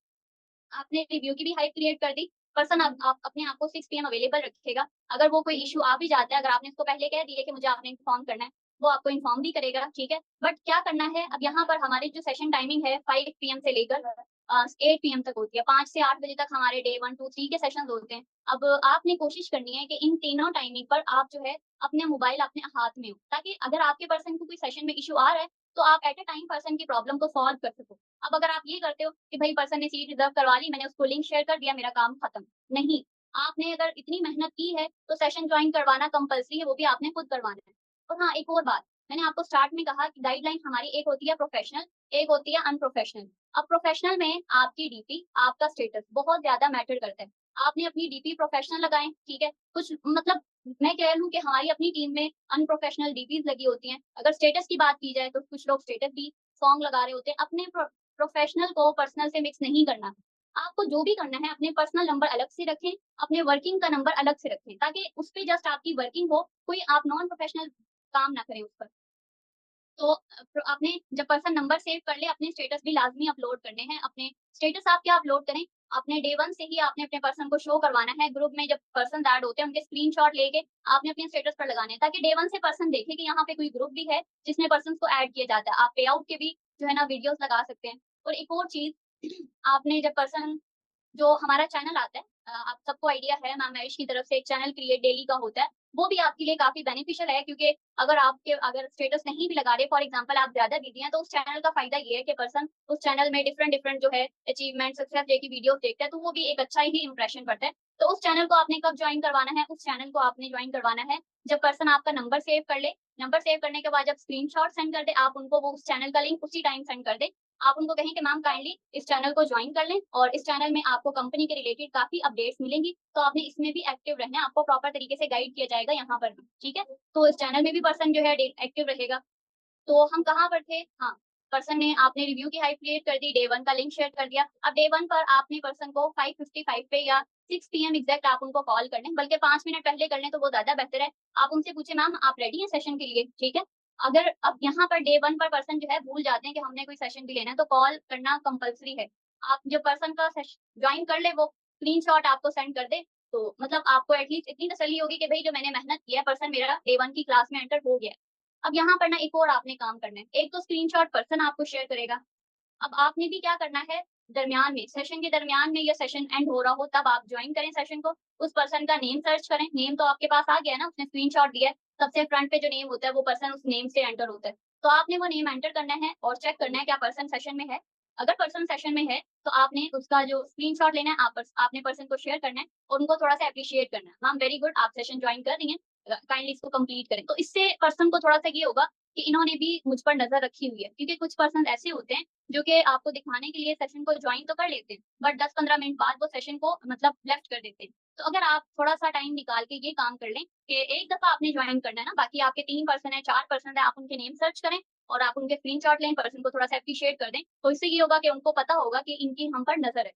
आपने रिव्यू की भी हाइप क्रिएट कर दी, पर्सन अब आप अपने आप को 6 पीएम अवेलेबल रखेगा। अगर वो कोई इश्यू आ भी जाता है, अगर आपने उसको पहले कह दिया कि मुझे आपने इन्फॉर्म करना है, वो आपको इन्फॉर्म भी करेगा, ठीक है? बट क्या करना है, अब यहाँ पर हमारी जो सेशन टाइमिंग है 5 पीएम से लेकर 8 पीएम तक होती है। 5 से 8 बजे तक हमारे डे 1, 2, 3 के सेशंस होते हैं। अब आपने कोशिश करनी है कि इन तीनों टाइमिंग पर आप जो है अपने मोबाइल अपने हाथ में हो, ताकि अगर आपके पर्सन को कोई सेशन में इश्यू आ रहा है, तो आप एट अ टाइम पर्सन की प्रॉब्लम को सॉल्व कर सको। अब अगर आप ये करते हो कि भई पर्सन ने सीट रिज़र्व करवा ली, मैंने उसको लिंक शेयर कर दिया, मेरा काम खत्म। नहीं, आपने अगर इतनी मेहनत की है, तो सेशन जॉइन करवाना कंपल्सरी है, वो भी आपने खुद करवाना है। और हाँ, एक और बात, मैंने आपको स्टार्ट में कहा कि गाइडलाइन हमारी एक होती है प्रोफेशनल, एक होती है अनप्रोफेशनल। अब प्रोफेशनल में आपकी डीपी, आपका स्टेटस बहुत ज़्यादा मैटर करता है। आपने अपनी डीपी प्रोफेशनल लगाएँ, ठीक है? कुछ मतलब मैं कह लूँ कि हमारी अपनी टीम में अनप्रोफेशनल डीपीज़ लगी होती हैं। अगर स्टेटस की बात की जाए, तो कुछ लोग स्टेटस भी सॉन्ग लगा रहे होते हैं। अपने प्रोफेशनल को पर्सनल से मिक्स नहीं करना। आपको जो भी करना है अपने पर्सनल नंबर अलग से रखें, अपने वर्किंग का नंबर अलग से रखें, ताकि उस पे जस्ट आपकी वर्किंग हो, कोई आप नॉन प्रोफेशनल काम ना करें उस पर। तो आपने जब पर्सन नंबर सेव कर ले, अपने स्टेटस भी लाज़मी अपलोड करने हैं। अपने स्टेटस आप क्या अपलोड करें, अपने डे 1 से ही आपने अपने पर्सन को शो करवाना है। ग्रुप में जब पर्सन्स ऐड होते हैं, उनके स्क्रीनशॉट लेके आपने अपने स्टेटस पर लगाने हैं, ताकि डे 1 से पर्सन देखे कि यहाँ पे कोई ग्रुप भी है, जिसमें पर्सन्स को ऐड किया जाता है। आप पे आउट के भी जो है ना वीडियोज़ लगा सकते हैं। और एक और चीज़, आपने जब पर्सन जो हमारा चैनल आता है, आप सबको आइडिया है मैम आयुष की तरफ से एक चैनल क्रिएट डेली का होता है, वो भी आपके लिए काफ़ी बेनिफिशियल है क्योंकि अगर स्टेटस नहीं भी लगा रहे, फॉर एग्ज़ाम्पल आप ज़्यादा बिज़ी हैं, तो उस चैनल का फ़ायदा ये है कि पर्सन उस चैनल में डिफरेंट-डिफरेंट जो है अचीवमेंट, सक्सेस डे की वीडियोज़ देखता है, तो वो भी एक अच्छा ही इंप्रेशन पड़ता है। तो उस चैनल को आपने कब जॉइन करवाना है, उस चैनल को आपने जॉइन करवाना है जब पर्सन आपका नंबर सेव कर ले, नंबर सेव करने के बाद जब स्क्रीनशॉट सेंड कर दे, आप उनको वो उस चैनल का लिंक उसी टाइम सेंड कर दें। आप उनको कहें कि मैम काइंडली इस चैनल को जॉइन कर लें और इस चैनल में आपको कंपनी के रिलेटेड काफ़ी अपडेट्स मिलेंगी, तो आपने इसमें भी एक्टिव रहना है, आपको प्रॉपर तरीके से गाइड किया जाएगा यहाँ पर भी, ठीक है? तो इस चैनल में भी पर्सन जो है डे एक्टिव रहेगा। तो हम कहाँ पर थे? हाँ, पर्सन ने आपने रिव्यू की हाइप क्रिएट कर दी, डे 1 का लिंक शेयर कर दिया। अब डे 1 पर आपने पर्सन को 5:55 पे या 6 पीएम एग्ज़ैक्ट आप उनको कॉल कर लें, बल्कि 5 मिनट पहले कर लें तो वो ज़्यादा बेहतर है। आप उनसे पूछें मैम आप रेडी हैं सेशन के लिए? ठीक है? अगर अब यहाँ पर डे 1 पर पर्सन जो है भूल जाते हैं कि हमने कोई सेशन भी लेना है, तो कॉल करना कंपल्सरी है। आप जब पर्सन का ज्वाइन कर ले वो स्क्रीनशॉट आपको सेंड कर दे, तो मतलब आपको एटलीस्ट इतनी तसल्ली होगी कि भई जो मैंने मेहनत की है, पर्सन मेरा डे 1 की क्लास में एंटर हो गया है। अब यहाँ पर ना एक और आपने काम करना है। एक तो स्क्रीनशॉट पर्सन आपको शेयर करेगा। अब आपने भी क्या करना है, दरमियान में, सेशन के दरमियान में या सेशन एंड हो रहा हो तब आप जॉइन करें सेशन को, उस पर्सन का नेम सर्च करें, नेम तो आपके पास आ गया है ना, उसने स्क्रीनशॉट दिया है, सबसे फ्रंट पे जो नेम होता है वो पर्सन उस नेम से एंटर होता है। तो आपने वो नेम एंटर करना है और चेक करना है क्या पर्सन सेशन में है। अगर पर्सन सेशन में है, तो आपने उसका जो स्क्रीनशॉट लेना है, आपने पर्सन को शेयर करना है और उनको थोड़ा-सा एप्रिशिएट करना है। मैम वेरी गुड, आप सेशन जॉइन कर रही हैं, काइंडली इसको कंप्लीट करें। तो इससे पर्सन को थोड़ा-सा ये होगा कि इन्होंने भी मुझ पर नज़र रखी हुई है, क्योंकि कुछ पर्सन ऐसे होते हैं जो कि आपको दिखाने के लिए सेशन को जॉइन तो कर लेते हैं, बट 10-15 मिनट बाद वो सेशन को मतलब लेफ्ट कर देते हैं। तो अगर आप थोड़ा-सा टाइम निकाल के ये काम कर लें कि एक दफ़ा आपने जॉइन करना है ना, बाकी आपके 3 पर्सन है, 4 पर्सन है, आप उनके नेम सर्च करें और आप उनके स्क्रीनशॉट लें, पर्सन को थोड़ा-सा एप्रिशिएट कर दें, तो इससे ये होगा कि उनको पता होगा कि इनकी हम पर नज़र है।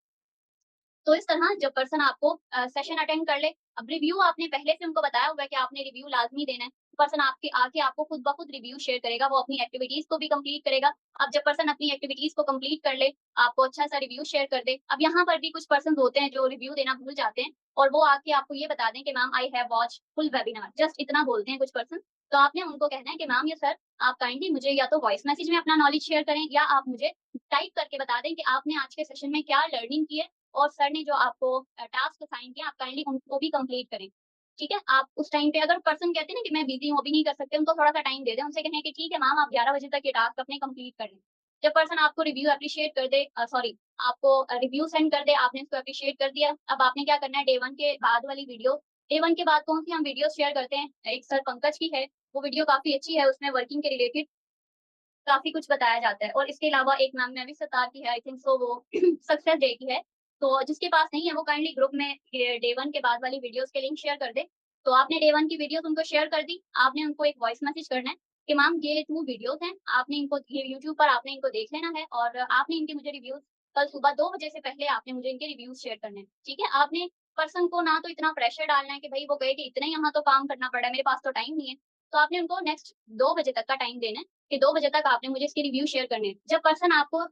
तो इस तरह जब पर्सन आपको सेशन अटेंड कर ले, अब रिव्यू आपने पहले से उनको बताया होगा कि आपने रिव्यू लाज़मी देना है। पर्सन आपके आके आपको खुद ब खुद रिव्यू शेयर करेगा, वो अपनी एक्टिविटीज़ को भी कंप्लीट करेगा। अब जब पर्सन अपनी एक्टिविटीज़ को कंप्लीट कर ले, आपको अच्छा-सा रिव्यू शेयर कर दे। अब यहाँ पर भी कुछ पर्सन्स होते हैं जो रिव्यू देना भूल जाते हैं और वो आके आपको ये बता दें कि ma'am I have watched full webinar, just इतना बोलते हैं कुछ पर्सन। तो आपने उनको कहना है कि मैम या सर, आप काइंडली मुझे या तो वॉइस मैसेज में अपना नॉलेज शेयर करें या आप मुझे टाइप करके बता दें कि आपने आज के सेशन में क्या लर्निंग की है और सर ने जो आपको टास्क असाइन किया, आप काइंडली उनको भी कंप्लीट करें। ठीक है? आप उस टाइम पे अगर पर्सन कहते हैं ना कि मैं बिज़ी हूँ, अभी नहीं कर सकते, उनको थोड़ा-सा टाइम दे दें। उनसे कहें कि ठीक है मैम, आप 11 बजे तक ये टास्क अपने कंप्लीट कर लें। जब पर्सन आपको रिव्यू एप्रिशिएट कर दे, आपको रिव्यू सेंड कर दे, आपने उसको एप्रिशिएट कर दिया। अब आपने क्या करना है, डे 1 के बाद वाली वीडियो, डे 1 के बाद कौन-सी हम वीडियो शेयर करते हैं, एक सर पंकज की है, वो वीडियो काफ़ी अच्छी है, उसमें वर्किंग के रिलेटेड काफ़ी कुछ बताया जाता है और इसके अलावा एक मैम नैवी सत्तार की है, आई थिंक सो वो सक्सेस डे की है। तो जिसके पास नहीं है वो काइंडली ग्रुप में ये डे 1 के बाद वाली वीडियोज़ के लिंक शेयर कर दे। तो आपने डे 1 की वीडियोज़ उनको शेयर कर दी, आपने उनको एक वॉइस मैसेज करना है कि मैम ये 2 वीडियोज़ हैं, आपने इनको ये यूट्यूब पर आपने इनको देख लेना है और आपने इनके मुझे रिव्यूज़ कल सुबह 2 बजे से पहले आपने मुझे इनके रिव्यूज़ शेयर करने हैं। ठीक है? आपने पर्सन को ना तो इतना प्रेशर डालना है कि भई वो कहे कि इतना ही यहाँ तो काम करना पड़ रहा है, मेरे पास तो टाइम नहीं है। तो आपने उनको नेक्स्ट 2 बजे तक का टाइम देना है कि 2 बजे तक आपने मुझे इसके रिव्यू शेयर करने हैं। जब पर्सन आपको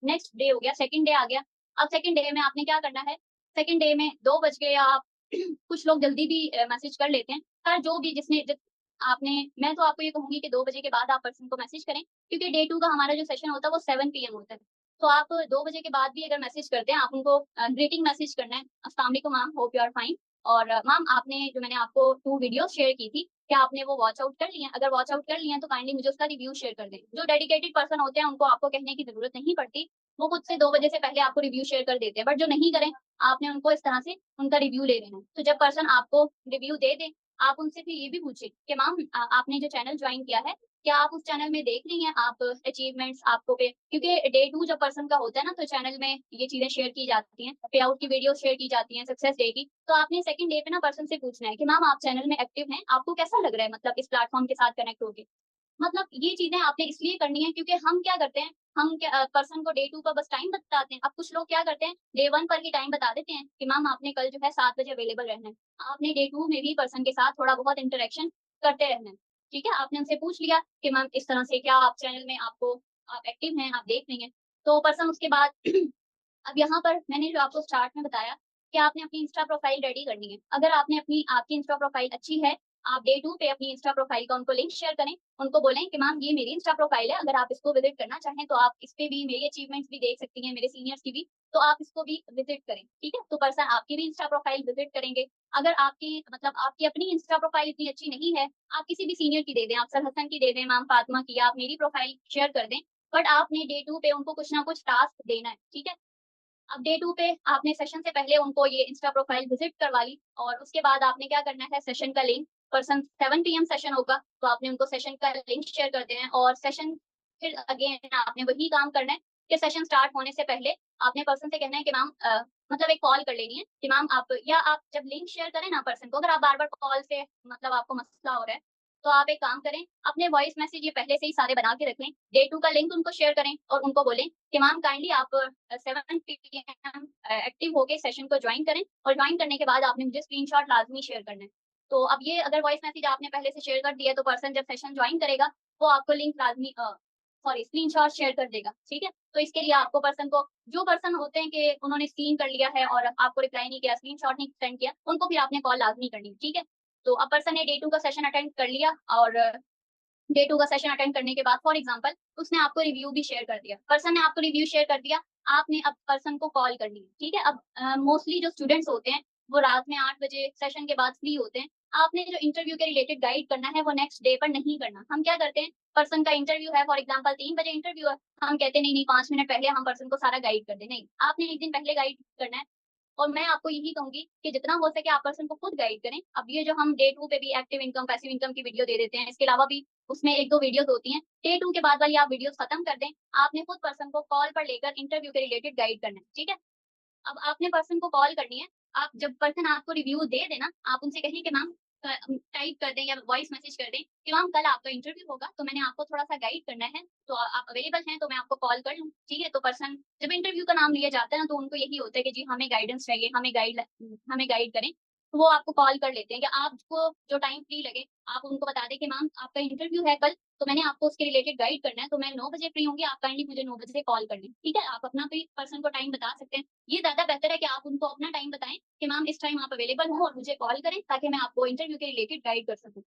नेक्स्ट डे हो गया, सेकंड डे आ गया, अब सेकंड डे में आपने क्या करना है, सेकंड डे में 2 बज गए या आप कुछ लोग जल्दी भी मैसेज कर लेते हैं। पर जो भी जिसने ज आपने मैं तो आपको ये कहूँगी कि 2 बजे के बाद आप पर्सन को मैसेज करें, क्योंकि डे 2 का हमारा जो सेशन होता है वो 7 पीएम होता है। तो आप 2 बजे के बाद भी अगर मैसेज करते हैं, आप उनको ग्रीटिंग मैसेज करना है, अस्सलाम वालेकुम ma'am, hope you are fine और मैम आपने जो मैंने आपको 2 वीडियोज़ शेयर की थी, क्या आपने वो वॉच आउट कर ली हैं? अगर वॉच आउट कर ली हैं, तो काइंडली मुझे उसका रिव्यू शेयर कर दें। जो डेडिकेटेड पर्सन होते हैं, उनको आपको कहने की ज़रूरत नहीं पड़ती। वो खुद से 2 बजे से पहले आपको रिव्यू शेयर कर देते हैं। बट जो नहीं करें, आपने उनको इस तरह से उनका रिव्यू ले लेना है। तो जब पर्सन आपको रिव्यू दे दें, आप उनसे फिर ये भी पूछें कि मैम आपने जो चैनल जॉइन किया है, क्या आप उस चैनल में देख रही हैं आप अचीवमेंट्स आपको पे क्योंकि डे 2 जब पर्सन का होता है ना, तो चैनल में ये चीज़ें शेयर की जाती हैं, पे आउट की वीडियो शेयर की जाती हैं, सक्सेस डे की। तो आपने सेकंड डे पे ना पर्सन से पूछना है कि मैम आप चैनल में एक्टिव हैं, आपको कैसा लग रहा है मतलब इस प्लेटफ़ॉर्म के साथ कनेक्ट होके? मतलब ये चीज़ें आपने इसलिए करनी है क्योंकि हम क्या करते हैं, हम क्या पर्सन को डे 2 का बस टाइम बताते हैं। अब कुछ लोग क्या करते हैं, डे 1 पर ही टाइम बता देते हैं कि मैम आपने कल जो है 7 बजे अवेलेबल रहना है। आपने डे 2 में भी पर्सन के साथ थोड़ा बहुत इंटरैक्शन करते रहना है। ठीक है? आपने उनसे पूछ लिया कि मैम इस तरह से क्या आप चैनल में आप एक्टिव हैं, आप देख रही हैं। तो पर्सन उसके बाद अब यहाँ पर मैंने जो आपको स्टार्ट में बताया कि आपने अपनी इंस्टा प्रोफाइल रेडी करनी है। अगर आपने आपकी इंस्टा प्रोफाइल अच्छी है, आप डे 2 पे अपनी इंस्टा प्रोफाइल का उनको लिंक शेयर करें। उनको बोलें कि मैम ये मेरी इंस्टा प्रोफाइल है, अगर आप इसको विज़िट करना चाहें तो आप इस पे भी मेरी अचीवमेंट्स भी देख सकती हैं, मेरे सीनियर्स की भी, तो आप इसको भी विज़िट करें, ठीक है? तो पर्सन आपकी भी इंस्टा प्रोफाइल विज़िट करेंगे। अगर आपकी अपनी इंस्टा प्रोफाइल इतनी अच्छी नहीं है, आप किसी भी सीनियर की दे दें, आप सर हसन की दे दें, मैम फातिमा की, आप मेरी प्रोफाइल शेयर कर दें। बट आपने डे 2 पे उनको कुछ ना कुछ टास्क देना है, ठीक है? अब डे 2 पे आपने सेशन से पहले उनको ये इंस्टा प्रोफाइल विज़िट करवा ली और उसके बाद आपने क्या करना है, सेशन का लिंक पर्सन 7 पीएम सेशन होगा, तो आपने उनको सेशन का लिंक शेयर कर देना है और सेशन फिर अगेन आपने वही काम करना है कि सेशन स्टार्ट होने से पहले आपने पर्सन से कहना है कि मैम मतलब एक कॉल कर लेनी है कि मैम आप जब लिंक शेयर करें ना पर्सन को, अगर आप बार-बार कॉल से मतलब आपको मसला हो रहा है, तो आप एक काम करें, अपने वॉइस मैसेज ये पहले से ही सारे बना के रख लें, डे 2 का लिंक उनको शेयर करें और उनको बोलें कि मैम काइंडली आप 7 पीएम एक्टिव होके सेशन को जॉइन करें और जॉइन करने के बाद आपने मुझे स्क्रीनशॉट लाज़मी शेयर करना है। तो अब ये अगर वॉइस मैसेज आपने पहले से शेयर कर दिया है, तो पर्सन जब सेशन जॉइन करेगा, वो आपको लिंक लाज़मी सॉरी स्क्रीनशॉट शेयर कर देगा, ठीक है? तो इसके लिए आपको पर्सन को, जो पर्सन होते हैं कि उन्होंने सीन कर लिया है और आपको रिप्लाई नहीं किया, स्क्रीनशॉट नहीं सेंड किया, उनको फिर आपने कॉल लाज़मी करनी है, ठीक है? तो अब पर्सन ने डे 2 का सेशन अटेंड कर लिया और डे 2 का सेशन अटेंड करने के बाद फॉर एग्जांपल उसने आपको रिव्यू भी शेयर कर दिया। पर्सन ने आपको रिव्यू शेयर कर दिया, आपने अब पर्सन को कॉल करनी है, ठीक है? अब मोस्टली जो स्टूडेंट्स होते हैं, वो रात में 8 बजे सेशन के बाद फ्री होते हैं। आपने जो इंटरव्यू के रिलेटेड गाइड करना है, वो नेक्स्ट डे पर नहीं करना। हम क्या करते हैं, पर्सन का इंटरव्यू है फॉर एग्जांपल 3 बजे इंटरव्यू है, हम कहते हैं नहीं-नहीं 5 मिनट पहले हम पर्सन को सारा गाइड कर दें। नहीं, आपने 1 दिन पहले गाइड करना है। और मैं आपको यही कहूँगी कि जितना हो सके आप पर्सन को खुद गाइड करें। अब ये जो हम डे 2 पे भी एक्टिव इनकम, पैसिव इनकम की वीडियो दे देते हैं, इसके अलावा भी उसमें 1-2 वीडियोज़ होती हैं। डे 2 के बाद वाली आप वीडियोज़ खत्म कर दें। आपने खुद पर्सन को कॉल पर लेकर इंटरव्यू के रिलेटेड गाइड करना है, ठीक है? अब आपने पर्सन को कॉल करनी है। आप जब पर्सन आपको रिव्यू दे देना, आप उनसे कहिए कि मैम टाइप कर दें या वॉइस मैसेज कर दें कि मैम कल आपका इंटरव्यू होगा, तो मैंने आपको थोड़ा-सा गाइड करना है, तो आप अवेलेबल हैं तो मैं आपको कॉल कर लूँ, ठीक है? तो पर्सन जब इंटरव्यू का नाम लिया जाता है ना, तो उनको यही होता है कि जी हमें गाइडेंस चाहिए, हमें गाइड करें। तो वो आपको कॉल कर लेते हैं कि आपको जो टाइम फ्री लगे, आप उनको बता दें कि मैम आपका इंटरव्यू है कल, तो मैंने आपको उसके रिलेटेड गाइड करना है, तो मैं 9 बजे फ्री होंगी, आप काइंडली मुझे 9 बजे कॉल कर लें, ठीक है? आप अपना भी पर्सन को टाइम बता सकते हैं। ये ज़्यादा बेहतर है कि आप उनको अपना टाइम बताएँ कि मैम इस टाइम आप अवेलेबल हो और मुझे कॉल करें ताकि मैं आपको इंटरव्यू के रिलेटेड गाइड कर सकूँ।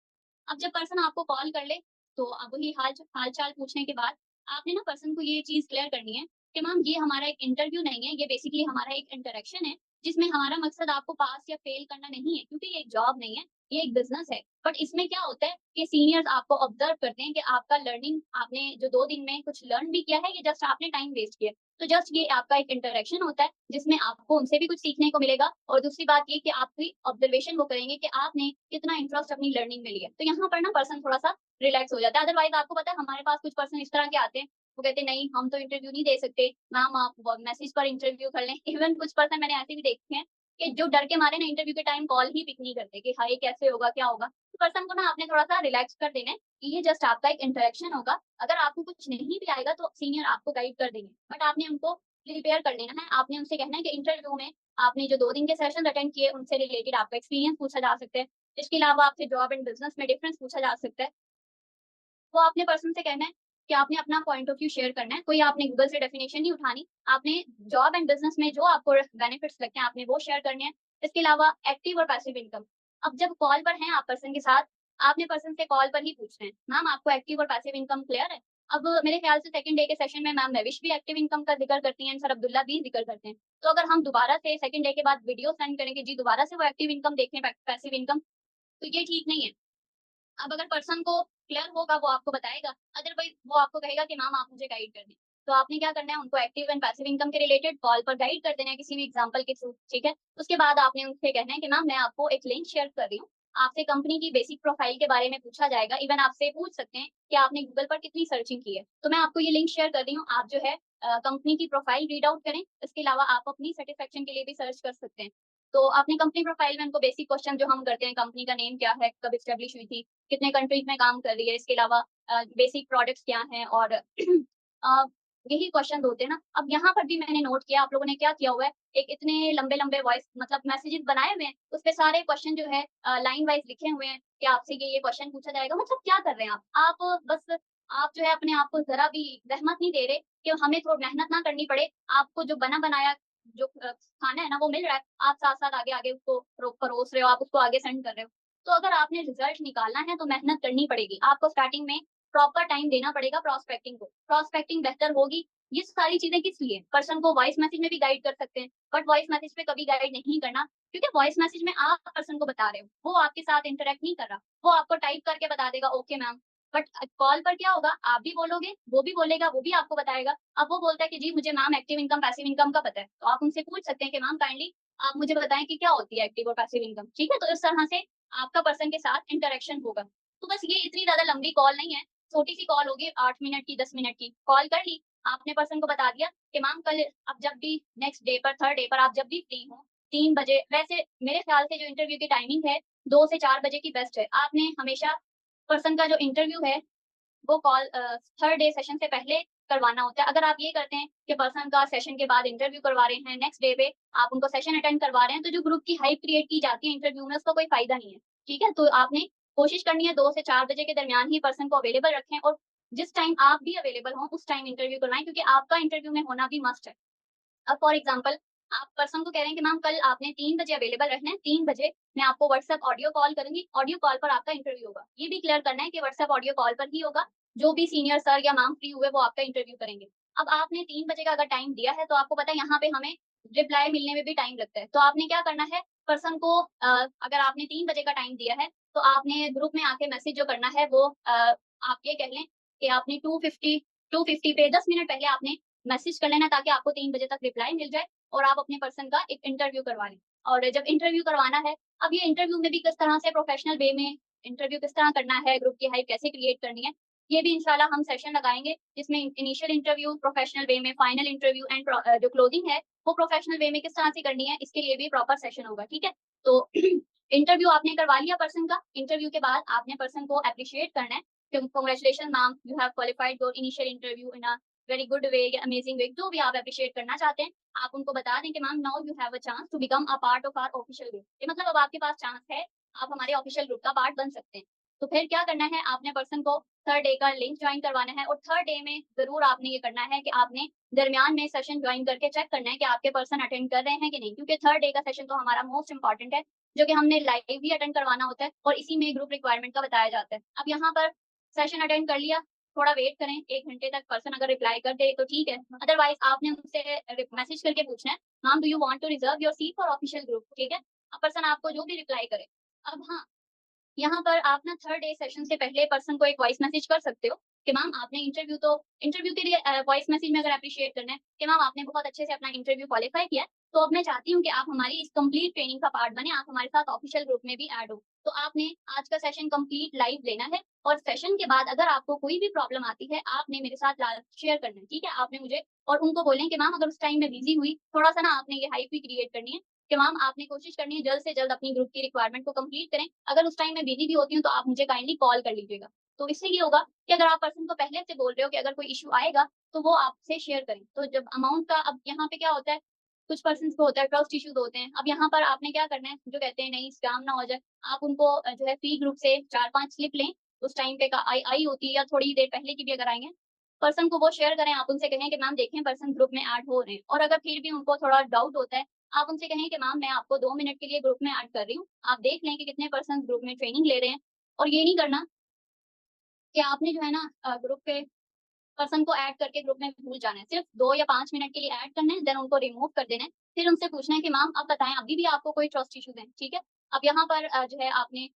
अब जब पर्सन आपको कॉल कर ले, तो अब वही हाल-चाल पूछने के बाद आपने ना पर्सन को ये चीज़ क्लियर करनी है कि मैम ये हमारा एक इंटरव्यू नहीं है, ये बेसिकली हमारा एक इंटरेक्शन है, जिसमें हमारा मकसद आपको पास या फेल करना नहीं है, क्योंकि ये एक जॉब नहीं है, ये एक बिज़नेस है। बट इसमें क्या होता है कि सीनियर्स आपको ऑब्ज़र्व करते हैं कि आपका लर्निंग, आपने जो 2 दिन में कुछ लर्न भी किया है, ये जस्ट आपने टाइम वेस्ट किया है। तो जस्ट ये आपका एक इंटरेक्शन होता है, जिसमें आपको उनसे भी कुछ सीखने को मिलेगा और दूसरी बात ये कि आपकी ऑब्जर्वेशन वो करेंगे कि आपने कितना इंटरेस्ट अपनी लर्निंग में लिया। तो यहाँ पर ना पर्सन थोड़ा-सा रिलैक्स हो जाता है। अदरवाइज़ आपको पता है हमारे पास कुछ पर्सन इस तरह के आते हैं, वो कहते हैं नहीं हम तो इंटरव्यू नहीं दे सकते, मैम आप व मैसेज पर इंटरव्यू कर लें। इवन कुछ पर्सन मैंने ऐसे भी देखे हैं कि जो डर के मारे ना इंटरव्यू के टाइम कॉल ही पिक नहीं करते कि हाय कैसे होगा, क्या होगा? तो पर्सन को ना आपने थोड़ा-सा रिलैक्स कर देना है कि ये जस्ट आपका एक इंटरेक्शन होगा। अगर आपको कुछ नहीं भी आएगा तो सीनियर आपको गाइड कर देंगे। बट आपने उनको प्रिपेयर कर लेना है। आपने उनसे कहना है कि इंटरव्यू में आपने जो 2 दिन के सेशंस अटेंड किए, उनसे रिलेटेड आपका एक्सपीरियंस पूछा जा सकता है। इसके अलावा आपसे जॉब एंड बिज़नेस में डिफरेंस पूछा जा सकता है। तो आपने पर्सन से कहना है कि आपने अपना पॉइंट ऑफ व्यू शेयर करना है। कोई आपने गूगल से डेफिनेशन नहीं उठानी। आपने जॉब एंड बिज़नेस में जो आपको बेनिफिट्स लगते हैं, आपने वो शेयर करने हैं। इसके अलावा एक्टिव और पैसिव इनकम। अब जब कॉल पर हैं आप पर्सन के साथ, आपने पर्सन से कॉल पर ही पूछना है, मैम आपको एक्टिव और पैसिव इनकम क्लियर है? अब मेरे ख्याल से सेकंड डे के सेशन में मैम नविश भी एक्टिव इनकम का ज़िक्र करती हैं, सर अब्दुल्ला भी ज़िक्र करते हैं। तो अगर हम दोबारा से सेकंड डे के बाद वीडियो सेंड करें कि जी दोबारा से वो एक्टिव इनकम देखें, पैसिव इनकम, तो ये ठीक नहीं है। अब अगर पर्सन को क्लियर होगा वो आपको बताएगा, अदरवाइज़ वो आपको कहेगा कि मैम आप मुझे गाइड कर दें। तो आपने क्या करना है, उनको एक्टिव एंड पैसिव इनकम के रिलेटेड कॉल पर गाइड कर देना है किसी भी एग्ज़ाम्पल के थ्रू, ठीक है? उसके बाद आपने उनसे कहना है कि मैम मैं आपको एक लिंक शेयर कर रही हूँ। आपसे कंपनी की बेसिक प्रोफाइल के बारे में पूछा जाएगा, इवन आपसे पूछ सकते हैं कि आपने गूगल पर कितनी सर्चिंग की है। तो मैं आपको ये लिंक शेयर कर रही हूँ, आप जो है कंपनी की प्रोफाइल रीड आउट करें। इसके अलावा आप अपनी सैटिस्फैक्शन के लिए भी सर्च कर सकते हैं। तो आपने कंपनी प्रोफाइल में उनको बेसिक क्वेश्चन जो हम करते हैं, कंपनी का नेम क्या है, कब एस्टेब्लिश हुई थी, कितने कंट्रीज़ में काम कर रही है, इसके अलावा बेसिक प्रोडक्ट्स क्या हैं और यही क्वेश्चन्स होते हैं ना। अब यहाँ पर भी मैंने नोट किया आप लोगों ने क्या किया हुआ है, एक इतने लंबे-लंबे वॉइस मतलब मैसेजेस बनाए हुए हैं, उसपे सारे क्वेश्चन जो है लाइन वाइज़ लिखे हुए हैं कि आपसे ये क्वेश्चन पूछा जाएगा। मतलब क्या कर रहे हैं आप? आप बस आप जो है अपने आप को ज़रा भी रहमत नहीं दे रहे कि हमें थोड़ा मेहनत ना करनी पड़े। आपको जो बना-बनाया जो खाना है ना वो मिल रहा है, आप साथ-साथ आगे-आगे उसको परोस रहे हो, आप उसको आगे सेंड कर रहे हो। तो अगर आपने रिजल्ट निकालना है तो मेहनत करनी पड़ेगी। आपको स्टार्टिंग में प्रॉपर टाइम देना पड़ेगा प्रोस्पेक्टिंग को। प्रोस्पेक्टिंग बेहतर होगी। ये सारी चीज़ें किस लिए? पर्सन को वॉइस मैसेज में भी गाइड कर सकते हैं, बट वॉइस मैसेज पे कभी गाइड नहीं करना, क्योंकि वॉइस मैसेज में आप पर्सन को बता रहे हो, वो आपके साथ इंटरैक्ट नहीं कर रहा। वो आपको टाइप करके बता देगा ओके मैम, बट कॉल पर क्या होगा, आप भी बोलोगे, वो भी बोलेगा, वो भी आपको बताएगा। अब वो बोलता है कि जी मुझे ma'am active income, passive income का पता है, तो आप उनसे पूछ सकते हैं कि मैम काइंडली आप मुझे बताएँ कि क्या होती है एक्टिव और पैसिव इनकम, ठीक है? तो इस तरह से आपका पर्सन के साथ इंटरैक्शन होगा। तो बस ये इतनी ज़्यादा लंबी कॉल नहीं है, छोटी-सी कॉल होगी 8 मिनट की, 10 मिनट की। कॉल कर ली, आपने पर्सन को बता दिया कि मैम कल आप जब भी नेक्स्ट डे पर, थर्ड डे पर आप जब भी फ्री हो, 3 बजे, वैसे मेरे ख्याल से जो इंटरव्यू की टाइमिंग है 2 से 4 बजे की बेस्ट है। आपने हमेशा पर्सन का जो इंटरव्यू है वो कॉल थर्ड डे सेशन से पहले करवाना होता है। अगर आप ये करते हैं कि पर्सन का सेशन के बाद इंटरव्यू करवा रहे हैं, नेक्स्ट डे पे आप उनको सेशन अटेंड करवा रहे हैं, तो जो ग्रुप की हाइप क्रिएट की जाती है इंटरव्यू में, उसका कोई फ़ायदा नहीं है। ठीक है? तो आपने कोशिश करनी है 2 से 4 बजे के दरमियान ही पर्सन को अवेलेबल रखें और जिस टाइम आप भी अवेलेबल हो उस टाइम इंटरव्यू करवाएँ, क्योंकि आपका इंटरव्यू में होना भी मस्ट है। अब फॉर एग्जांपल आप पर्सन को कह रहे हैं कि मैम कल आपने 3 बजे अवेलेबल रहना है, 3 बजे मैं आपको व्हाट्सएप ऑडियो कॉल करूँगी, ऑडियो कॉल पर आपका इंटरव्यू होगा। ये भी क्लियर करना है कि व्हाट्सएप ऑडियो कॉल पर ही होगा, जो भी सीनियर सर या मैम फ्री हुए वो आपका इंटरव्यू करेंगे। अब आपने 3 बजे का अगर टाइम दिया है तो आपको पता है यहाँ पे हमें रिप्लाई मिलने में भी टाइम लगता है। तो आपने क्या करना है पर्सन को अगर आपने 3 बजे का टाइम दिया है तो आपने ग्रुप में आके मैसेज जो करना है वो आप ये कह लें कि आपने 250 पे 10 मिनट पहले आपने मैसेज कर लेना ताकि आपको 3 बजे तक रिप्लाई मिल जाए और आप अपने पर्सन का एक इंटरव्यू करवा लें। और जब इंटरव्यू करवाना है, अब ये इंटरव्यू में भी किस तरह से प्रोफेशनल वे में इंटरव्यू किस तरह करना है, ग्रुप की हाइप कैसे क्रिएट करनी है, ये भी इंशाल्लाह हम सेशन लगाएँगे, जिसमें इनिशियल इंटरव्यू प्रोफेशनल वे में, फाइनल इंटरव्यू एंड जो क्लोजिंग है, वो प्रोफेशनल वे में किस तरह से करनी है, इसके लिए भी प्रॉपर सेशन होगा, ठीक है? तो इंटरव्यू आपने करवा लिया पर्सन का, इंटरव्यू के बाद आपने पर्सन को एप्रिशिएट करना है, congratulation ma'am, you have qualified your initial interview in a very good way या अमेजिंग वे, जो भी आप एप्रिशिएट करना चाहते हैं, आप उनको बता दें कि ma'am now you have a chance to become a part of our official group. ये मतलब अब आपके पास चांस है, आप हमारे ऑफिशियल ग्रुप का पार्ट बन सकते हैं। तो फिर क्या करना है, आपने पर्सन को थर्ड डे का लिंक ज्वाइन करवाना है और थर्ड डे में ज़रूर आपने ये करना है कि आपने दरमियान में सेशन ज्वाइन करके चेक करना है कि आपके पर्सन अटेंड कर रहे हैं कि नहीं, क्योंकि थर्ड डे का सेशन तो हमारा मोस्ट इंपॉर्टेंट है, जो कि हमने लाइव भी अटेंड करवाना होता है और इसी में ग्रुप रिक्वायरमेंट का बताया जाता है। अब यहाँ पर सेशन अटेंड कर लिया, थोड़ा वेट करें, 1 घंटे तक पर्सन अगर रिप्लाई कर दे तो ठीक है, अदरवाइज़ आपने उनसे मैसेज करके पूछना है, ma'am do you want to reserve your seat for official group, ठीक है? अब पर्सन आपको जो भी रिप्लाई करे। अब हाँ, यहाँ पर आप ना थर्ड डे सेशन से पहले पर्सन को एक वॉइस मैसेज कर सकते हो कि मैम आपने इंटरव्यू के लिए वॉइस मैसेज में अगर एप्रिशिएट करना है कि मैम आपने बहुत अच्छे से अपना इंटरव्यू क्वालिफाई किया है, तो अब मैं चाहती हूँ कि आप हमारी इस कंप्लीट ट्रेनिंग का पार्ट बने, आप हमारे साथ ऑफिशियल ग्रुप में भी ऐड हो। तो आपने आज का सेशन कंप्लीट लाइव लेना है और सेशन के बाद अगर आपको कोई भी प्रॉब्लम आती है, आपने मेरे साथ शेयर करना है, ठीक है? आपने मुझे और उनको बोलें कि मैम अगर उस टाइम मैं बिज़ी हुई, थोड़ा-सा ना आपने ये हाइप भी क्रिएट करनी है कि मैम आपने कोशिश करनी है जल्द से जल्द अपनी ग्रुप की रिक्वायरमेंट को कंप्लीट करें। अगर उस टाइम मैं बिज़ी भी होती हूँ तो आप मुझे काइंडली कॉल कर लीजिएगा। तो इससे ये होगा कि अगर आप पर्सन को पहले से बोल रहे हो कि अगर कोई इश्यू आएगा तो वो आपसे शेयर करें। तो जब अमाउंट का अब यहाँ पे क्या होता है, कुछ पर्सन्स को होता है ट्रस्ट इश्यूज़ होते हैं। अब यहाँ पर आपने क्या करना है, जो कहते हैं नहीं स्कैम ना हो जाए, आप उनको जो है फ्री ग्रुप से 4-5 स्लिप लें, उस टाइम पे का आई आई होती है या थोड़ी देर पहले की भी अगर आई हैं, पर्सन को वो शेयर करें, आप उनसे कहें कि मैम देखें पर्सन ग्रुप में ऐड हो रहे हैं और अगर फिर भी उनको थोड़ा डाउट होता है, आप उनसे कहें कि मैम मैं आपको 2 मिनट के लिए ग्रुप में ऐड कर रही हूँ। आप देख लें कि कितने पर्सन ग्रुप में ट्रेनिंग ले रहे हैं और ये नहीं करना कि आपने जो है ना ग्रुप पे पर्सन को ऐड करके ग्रुप में भूल जाना है। सिर्फ 2 या 5 मिनट के लिए ऐड करना है, देन उनको रिमूव कर देना है। फिर उनसे पूछना है कि मैम आप बताएँ अभी भी आपको कोई ट्रस्ट इश्यूज़ हैं, ठीक है? अब यहाँ पर जो है आपने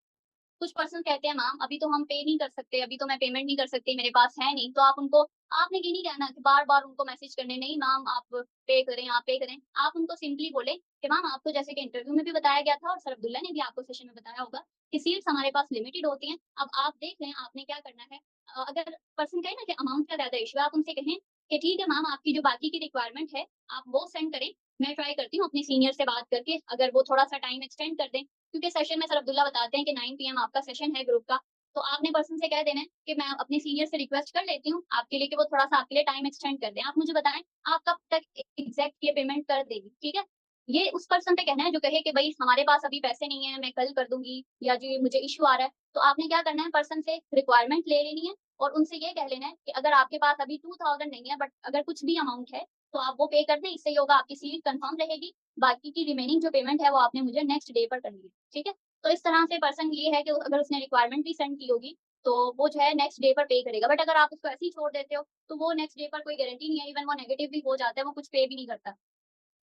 कुछ पर्सन कहते हैं मैम अभी तो हम पे नहीं कर सकते, अभी तो मैं पेमेंट नहीं कर सकती, मेरे पास है नहीं। तो आप उनको आपने ये नहीं कहना कि बार-बार उनको मैसेज करने, नहीं मैम आप पे करें, आप पे करें। आप उनको सिंपली बोले कि मैम आपको जैसे कि इंटरव्यू में भी बताया गया था और सर अब्दुल्ला ने भी आपको सेशन में बताया होगा कि सीट्स हमारे पास लिमिटेड होती हैं। अब आप देख लें आपने क्या करना है। अगर पर्सन कहे ना कि अमाउंट का ज़्यादा इश्यू है, आप उनसे कहें कि ठीक है मैम आपकी जो बाकी की रिक्वायरमेंट है, आप वो सेंड करें। मैं ट्राई करती हूँ अपनी सीनियर से बात करके अगर वो थोड़ा-सा टाइम एक्सटेंड कर दें। क्योंकि सेशन में सर अब्दुल्ला बताते हैं कि 9 पीएम आपका सेशन है ग्रुप का, तो आपने पर्सन से कह देना है कि मैं अपने सीनियर से रिक्वेस्ट कर लेती हूँ आपके लिए कि वो थोड़ा-सा आपके लिए टाइम एक्सटेंड कर दें। आप मुझे बताएँ आप कब तक एग्ज़ैक्ट ये पेमेंट कर देंगी, ठीक है? ये उस पर्सन पे कहना है जो कहे कि भई हमारे पास अभी पैसे नहीं है, मैं कल कर दूँगी या जी मुझे इश्यू आ रहा है। तो आपने क्या करना है पर्सन से रिक्वायरमेंट ले लेनी है और उनसे ये कह लेना है कि अगर आपके पास अभी 2000 नहीं है बट अगर कुछ भी अमाउंट है, तो आप वो पे कर दें। इससे ये होगा आपकी सीट कन्फर्म रहेगी, बाकी की रिमेनिंग जो पेमेंट है वो आपने मुझे नेक्स्ट डे पर करनी है, ठीक है? तो इस तरह से पर्सन ये है कि अगर उसने रिक्वायरमेंट भी सेंड की होगी, तो वो जो है नेक्स्ट डे पर पे करेगा। बट अगर आप उसको ऐसे ही छोड़ देते हो, तो वो नेक्स्ट डे पर कोई गारंटी नहीं है, इवन वो नेगेटिव भी हो जाता है, वो कुछ पे भी नहीं करता।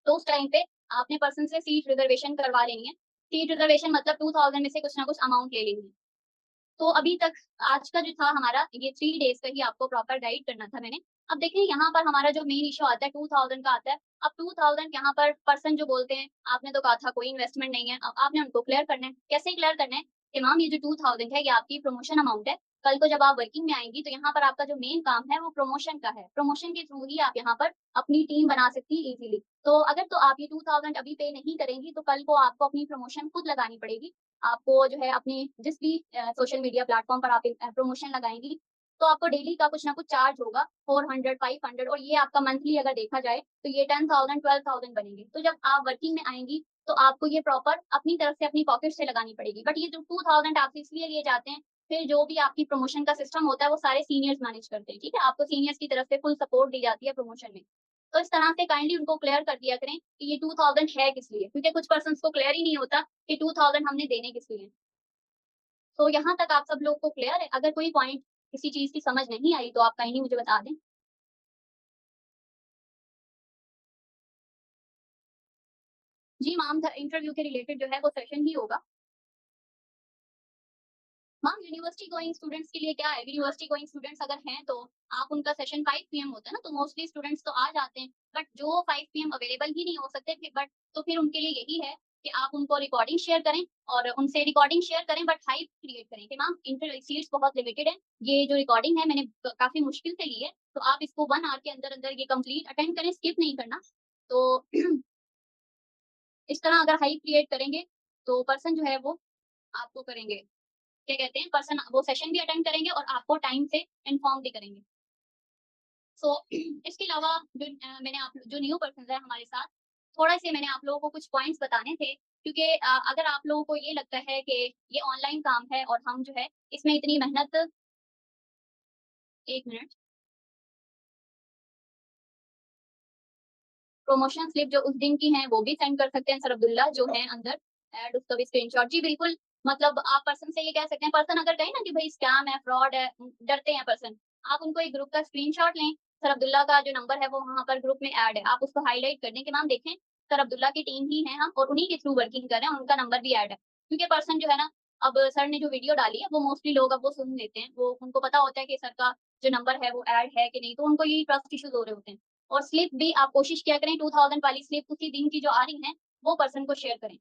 तो उस टाइम पे आपने पर्सन से सीट रिजर्वेशन करवा लेनी है। सीट रिजर्वेशन मतलब 2000 में से कुछ ना कुछ अमाउंट ले लेनी है। तो अभी तक आज का जो था हमारा ये 3 डेज़ का ही आपको प्रॉपर गाइड करना था मैंने। अब देखिए यहाँ पर हमारा जो मेन इश्यू आता है 2000 का आता है। अब 2000 यहाँ पर पर्सन जो बोलते हैं, आपने तो कहा था कोई इन्वेस्टमेंट नहीं है। अब आपने उनको क्लियर करना है। कैसे क्लियर करना है कि मैम ये जो 2000 है ये आपकी प्रमोशन अमाउंट है। कल को जब आप वर्किंग में आएँगी तो यहाँ पर आपका जो मेन काम है वो प्रमोशन का है। प्रमोशन के थ्रू ही आप यहाँ पर अपनी टीम बना सकती हैं ईज़िली। तो अगर तो आप ये 2000 अभी पे नहीं करेंगी तो कल को आपको अपनी प्रमोशन खुद लगानी पड़ेगी। आपको जो है अपने जिस भी सोशल मीडिया प्लेटफ़ॉर्म पर आप प्रमोशन लगाएँगी, तो आपको डेली का कुछ ना कुछ चार्ज होगा 400, 500 और ये आपका मंथली अगर देखा जाए, तो ये 10,000, 12,000 बनेंगे। तो जब आप वर्किंग में आएँगी, तो आपको ये प्रॉपर अपनी तरफ से अपनी पॉकेट से लगानी पड़ेगी। बट ये जो 2000 आपसे इसलिए लिए जाते हैं फिर जो भी आपकी प्रमोशन का सिस्टम होता है वो सारे सीनियर्स मैनेज करते हैं, ठीक है? आपको सीनियर्स की तरफ से फुल सपोर्ट दी जाती है प्रमोशन में। तो इस तरह से काइंडली उनको क्लियर कर दिया करें कि ये 2000 है किस लिए? क्योंकि कुछ पर्सन्स को क्लियर ही नहीं होता कि 2000 हमने देने किस लिए हैं। तो यहाँ तक आप सब लोग को क्लियर है? अगर कोई पॉइंट किसी चीज़ की समझ नहीं आई तो आप काइंडली मुझे बता दें। जी मैम, द इंटरव्यू के रिलेटेड जो है वो सेशन ही होगा। मैम यूनिवर्सिटी गोइंग स्टूडेंट्स के लिए क्या है, यूनिवर्सिटी गोइंग स्टूडेंट्स अगर हैं तो आप उनका सेशन 5 पीएम होता है ना, तो मोस्टली स्टूडेंट्स तो आ जाते हैं, बट जो 5 पीएम अवेलेबल ही नहीं हो सकते फिर बट तो फिर उनके लिए यही है कि आप उनको रिकॉर्डिंग शेयर करें और उनसे रिकॉर्डिंग शेयर करें बट हाइप क्रिएट करें कि मैम इंटर सीट्स बहुत लिमिटेड है, ये जो रिकॉर्डिंग है मैंने काफ़ी मुश्किल से ली है, तो आप इसको 1 आवर के अंदर-अंदर ये कंप्लीट अटेंड करें, स्किप नहीं करना। तो इस तरह अगर हाइप क्रिएट करेंगे, तो पर्सन जो है वो आपको करेंगे क्या कहते हैं पर्सन वो सेशन भी अटेंड करेंगे और आपको टाइम से इन्फॉर्म भी करेंगे। सो इसके अलावा जो मैंने आप जो न्यू पर्सन्स हैं हमारे साथ, थोड़ा-से मैंने आप लोगों को कुछ पॉइंट्स बताने थे क्योंकि अगर आप लोगों को ये लगता है कि ये ऑनलाइन काम है और हम जो है इसमें इतनी मेहनत 1 मिनट प्रमोशन स्लिप जो उस दिन की हैं, वो भी सेंड कर सकते हैं सर अब्दुल्ला जो हैं अंदर ऐड उसका भी स्क्रीनशॉट जी बिल्कुल, मतलब आप पर्सन से ये कह सकते हैं पर्सन अगर कहे ना कि भई स्कैम है, फ्रॉड है, डरते हैं पर्सन, आप उनको एक ग्रुप का स्क्रीनशॉट लें, सर अब्दुल्ला का जो नंबर है वो वहाँ पर ग्रुप में ऐड है, आप उसको हाइलाइट कर दें कि मैम देखें, सर अब्दुल्ला की टीम ही है हम और उन्हीं के थ्रू वर्किंग कर रहे हैं, उनका नंबर भी ऐड है। क्योंकि पर्सन जो है ना, अब सर ने जो वीडियो डाली है, वो मोस्टली लोग अब वो सुन लेते हैं, वो उनको पता होता है कि सर का जो नंबर है वो ऐड है कि नहीं, तो उनको ये ट्रस्ट इश्यूज़ हो रहे होते हैं। और स्लिप भी आप कोशिश किया करें 2000 वाली स्लिप उसी दिन की जो आ रही हैं, वो पर्सन को शेयर करें।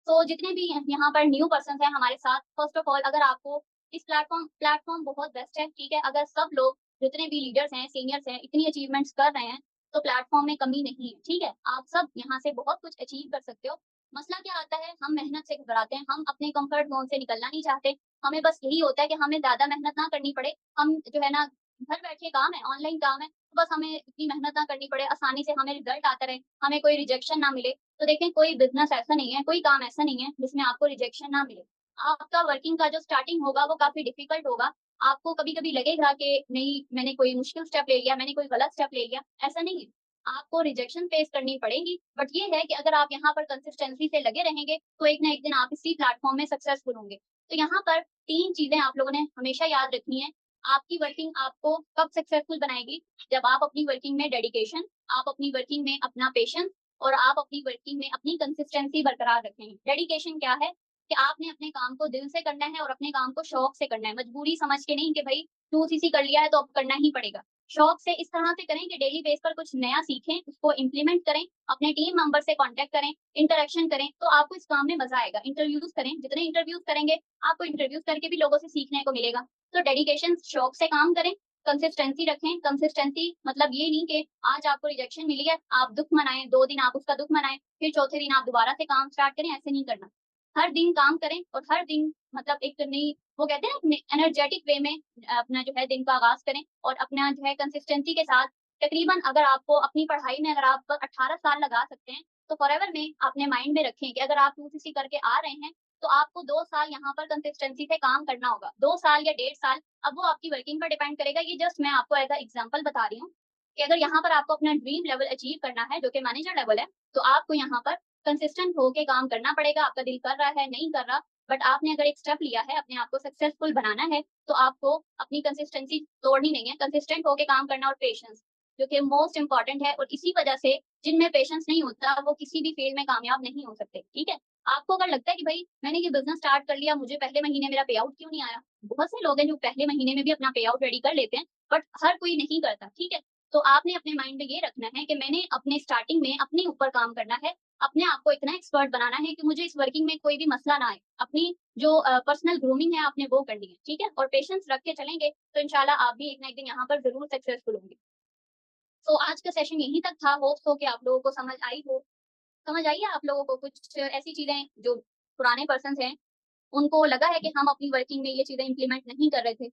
तो जितने भी यहाँ पर न्यू पर्सन्स हैं हमारे साथ, फर्स्ट ऑफ ऑल अगर आपको इस प्लेटफ़ॉर्म प्लेटफ़ॉर्म बहुत बेस्ट है, ठीक है? अगर सब लोग जितने भी लीडर्स हैं, सीनियर्स हैं, इतनी अचीवमेंट्स कर रहे हैं, तो प्लेटफ़ॉर्म में कमी नहीं है, ठीक है? आप सब यहाँ से बहुत कुछ अचीव कर सकते हो। मसला क्या आता है, हम मेहनत से घबराते हैं, हम अपने कम्फर्ट ज़ोन से निकलना नहीं चाहते। हमें बस यही होता है कि हमें ज़्यादा मेहनत ना करनी पड़े। हम जो है ना, घर बैठे काम है, ऑनलाइन काम है, तो बस हमें इतनी मेहनत ना करनी पड़े, आसानी से हमें रिज़ल्ट आता रहे, हमें कोई रिजेक्शन ना मिले। तो देखें कोई बिज़नेस ऐसा नहीं है, कोई काम ऐसा नहीं है जिसमें आपको रिजेक्शन ना मिले। आपका वर्किंग का जो स्टार्टिंग होगा वो काफ़ी डिफ़िकल्ट होगा। आपको कभी-कभी लगेगा कि नहीं मैंने कोई मुश्किल स्टेप ले लिया, मैंने कोई गलत स्टेप ले लिया, ऐसा नहीं है। आपको रिजेक्शन फेस करनी पड़ेगी, बट ये है कि अगर आप यहाँ पर कंसिस्टेंसी से लगे रहेंगे, तो एक ना एक दिन आप इसी प्लेटफ़ॉर्म में सक्सेसफुल होंगे। तो यहाँ पर 3 चीज़ें आप लोगों ने हमेशा याद रखनी है। आपकी वर्किंग आपको कब सक्सेसफुल बनाएगी? जब आप अपनी वर्किंग में डेडिकेशन, आप अपनी वर्किंग में अपना पेशेंस और आप अपनी वर्किंग में अपनी कंसिस्टेंसी बरकरार रखें। डेडिकेशन क्या है? कि आपने अपने काम को दिल से करना है और अपने काम को शौक से करना है, मजबूरी समझ के नहीं कि भई टूसीसी कर लिया है तो अब करना ही पड़ेगा। शौक से इस तरह से करें कि डेली बेस पर कुछ नया सीखें, उसको इम्प्लीमेंट करें, अपने टीम मेंबर से कॉन्टैक्ट करें, इंटरैक्शन करें, तो आपको इस काम में मज़ा आएगा। इंटरव्यूज़ करें, जितने इंटरव्यूज़ करेंगे, आपको इंटरव्यूज़ करके भी लोगों से सीखने को मिलेगा। तो डेडिकेशन शौक से काम करें, कंसिस्टेंसी रखें, कंसिस्टेंसी मतलब ये नहीं कि आज आपको रिजेक्शन मिली है, आप दुःख मनाएँ, 2 दिन आप उसका दुःख मनाएँ, फिर चौथे दिन आप दोबारा से काम स्टार्ट करें, ऐसे नहीं करना। हर दिन काम करें और हर दिन मतलब एक नई वो कहते हैं ना एनर्जेटिक वे में अपना जो है दिन का आगाज़ करें और अपना जो है कंसिस्टेंसी के साथ तकरीबन अगर आपको अपनी पढ़ाई में अगर आप 18 साल लगा सकते हैं, तो फॉरएवर में अपने माइंड में रखें कि अगर आप यूजीसी करके आ रहे हैं, तो आपको 2 साल यहाँ पर कंसिस्टेंसी से काम करना होगा। 2 साल या डेढ़ साल, अब वो आपकी वर्किंग पर डिपेंड करेगा, ये जस्ट मैं आपको एज़ अ एग्ज़ाम्पल बता रही हूँ, कि अगर यहाँ पर आपको अपना ड्रीम लेवल अचीव करना है, जो कि मैनेजर लेवल है, तो आपको यहाँ पर कंसिस्टेंट होके काम करना पड़ेगा, आपका दिल कर रहा है, नहीं कर रहा, बट आपने अगर एक स्टेप लिया है, अपने आप को सक्सेसफुल बनाना है, तो आपको अपनी कंसिस्टेंसी तोड़नी नहीं है, कंसिस्टेंट होके काम करना और पेशेंस, जो कि मोस्ट इम्पोर्टेंट है और इसी वजह से जिनमें पेशेंस नहीं होता, वो किसी भी फील्ड में कामयाब नहीं हो सकते, ठीक है? आपको अगर लगता है कि भई मैंने ये बिज़नेस स्टार्ट कर लिया, मुझे पहले महीने मेरा पे आउट क्यों नहीं आया? बहुत से लोग हैं जो पहले महीने में भी अपना पे आउट रेडी कर लेते हैं, बट हर कोई नहीं करता, ठीक है? तो आपने अपने माइंड में ये रखना है कि मैंने अपने स्टार्टिंग में अपने ऊपर काम करना है, अपने आप को इतना एक्सपर्ट बनाना है कि मुझे इस वर्किंग में कोई भी मसला ना आए। अपनी जो पर्सनल ग्रूमिंग है आपने वो करनी है, ठीक है? और पेशेंस रख के चलेंगे तो इंशाल्लाह आप भी एक ना एक दिन यहाँ पर ज़रूर सक्सेसफुल होंगे। तो आज का सेशन यहीं तक था, होप्स हो कि आप लोगों को समझ आई हो। समझ आई है आप लोगों को कुछ ऐसी चीज़ें जो पुराने पर्सन्स हैं, उनको लगा है कि हम अपनी वर्किंग में ये चीज़ें इम्प्लीमेंट नहीं कर रहे थे?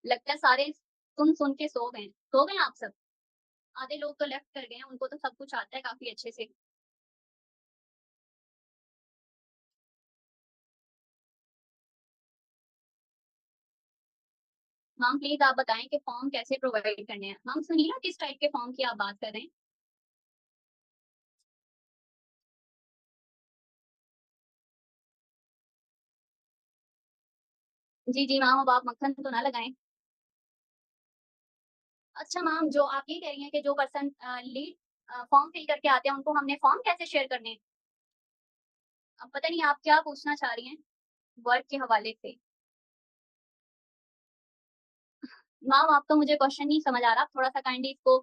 लगता है सारे सुन-सुन के सो गए हैं। सो गए हैं आप सब? आधे लोग तो लेफ्ट कर गए हैं, उनको तो सब कुछ आता है काफ़ी अच्छे से। मैम प्लीज़ आप बताएँ कि फॉर्म कैसे प्रोवाइड करने हैं? मैम सुनिए ना किस टाइप के फॉर्म की आप बात कर रहे हैं? जी, जी मैम, अब आप मक्खन तो ना लगाएँ। अच्छा मैम, जो आप ये कह रही हैं कि जो पर्सन लीड फॉर्म फिल करके आते हैं, उनको हमने फॉर्म कैसे शेयर करने हैं? अब पता नहीं आप क्या पूछना चाह रही हैं वर्क के हवाले से। मैम आपका मुझे क्वेश्चन नहीं समझ आ रहा, आप थोड़ा-सा काइंडली इसको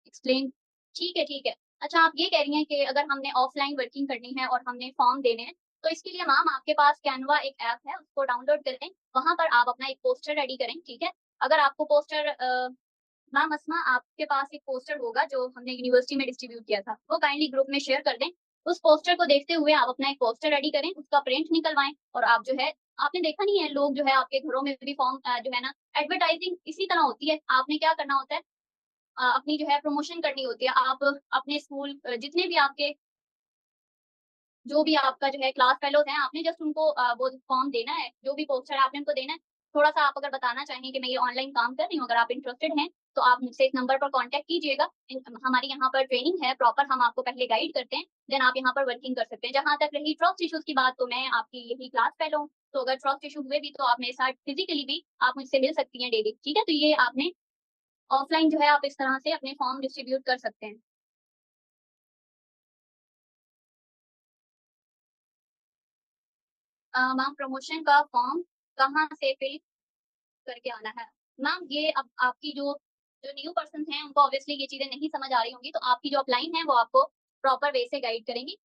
एक्सप्लेन। ठीक है, ठीक है। अच्छा आप ये कह रही हैं कि अगर हमने ऑफलाइन वर्किंग करनी है और हमने फॉर्म देने हैं, तो इसके लिए मैम आपके पास कैनवा एक ऐप है, उसको डाउनलोड करें, वहाँ पर आप अपना एक पोस्टर रेडी करें, ठीक है? अगर आपको पोस्टर मैम अस्मा आपके पास एक पोस्टर होगा जो हमने यूनिवर्सिटी में डिस्ट्रीब्यूट किया था, वो काइंडली ग्रुप में शेयर कर दें। उस पोस्टर को देखते हुए आप अपना एक पोस्टर रेडी करें, उसका प्रिंट निकलवाएँ और आप जो है आपने देखा नहीं है लोग जो है आपके घरों में भी फॉर्म जो है ना एडवर्टाइजिंग इसी तरह होती है। आपने क्या करना होता है अपनी जो है प्रमोशन करनी होती है। आप अपने स्कूल जितने भी आपके जो भी आपका जो है क्लास फेलोज़ हैं, आपने जस्ट उनको वो फॉर्म देना है, जो भी पोस्टर है आपने उनको देना है। थोड़ा-सा आप अगर बताना चाहें कि मैं ये ऑनलाइन काम कर रही हूँ, अगर आप इंटरेस्टेड हैं, तो आप मुझसे इस नंबर पर कॉन्टैक्ट कीजिएगा। हमारी यहाँ पर ट्रेनिंग है, प्रॉपर हम आपको पहले गाइड करते हैं, देन आप यहाँ पर वर्किंग कर सकते हैं। जहाँ तक रही ट्रस्ट इश्यूज़ की बात, तो मैं आपकी यही क्लास फेलो हूँ, तो अगर ट्रस्ट इश्यू हुए भी, तो आप मेरे साथ फिज़िकली भी आप मुझसे मिल सकती हैं डेली, ठीक है? तो ये आपने ऑफलाइन जो है आप इस तरह से अपने फॉर्म डिस्ट्रीब्यूट कर सकते हैं। मैम प्रमोशन का फॉर्म कहाँ से फिल करके आना है? मैम ये अब आपकी जो न्यू पर्सन्स हैं उनको ऑब्वियसली ये चीज़ें नहीं समझ आ रही होंगी, तो आपकी जो अपलाइन है वो आपको प्रॉपर वे से गाइड करेंगी।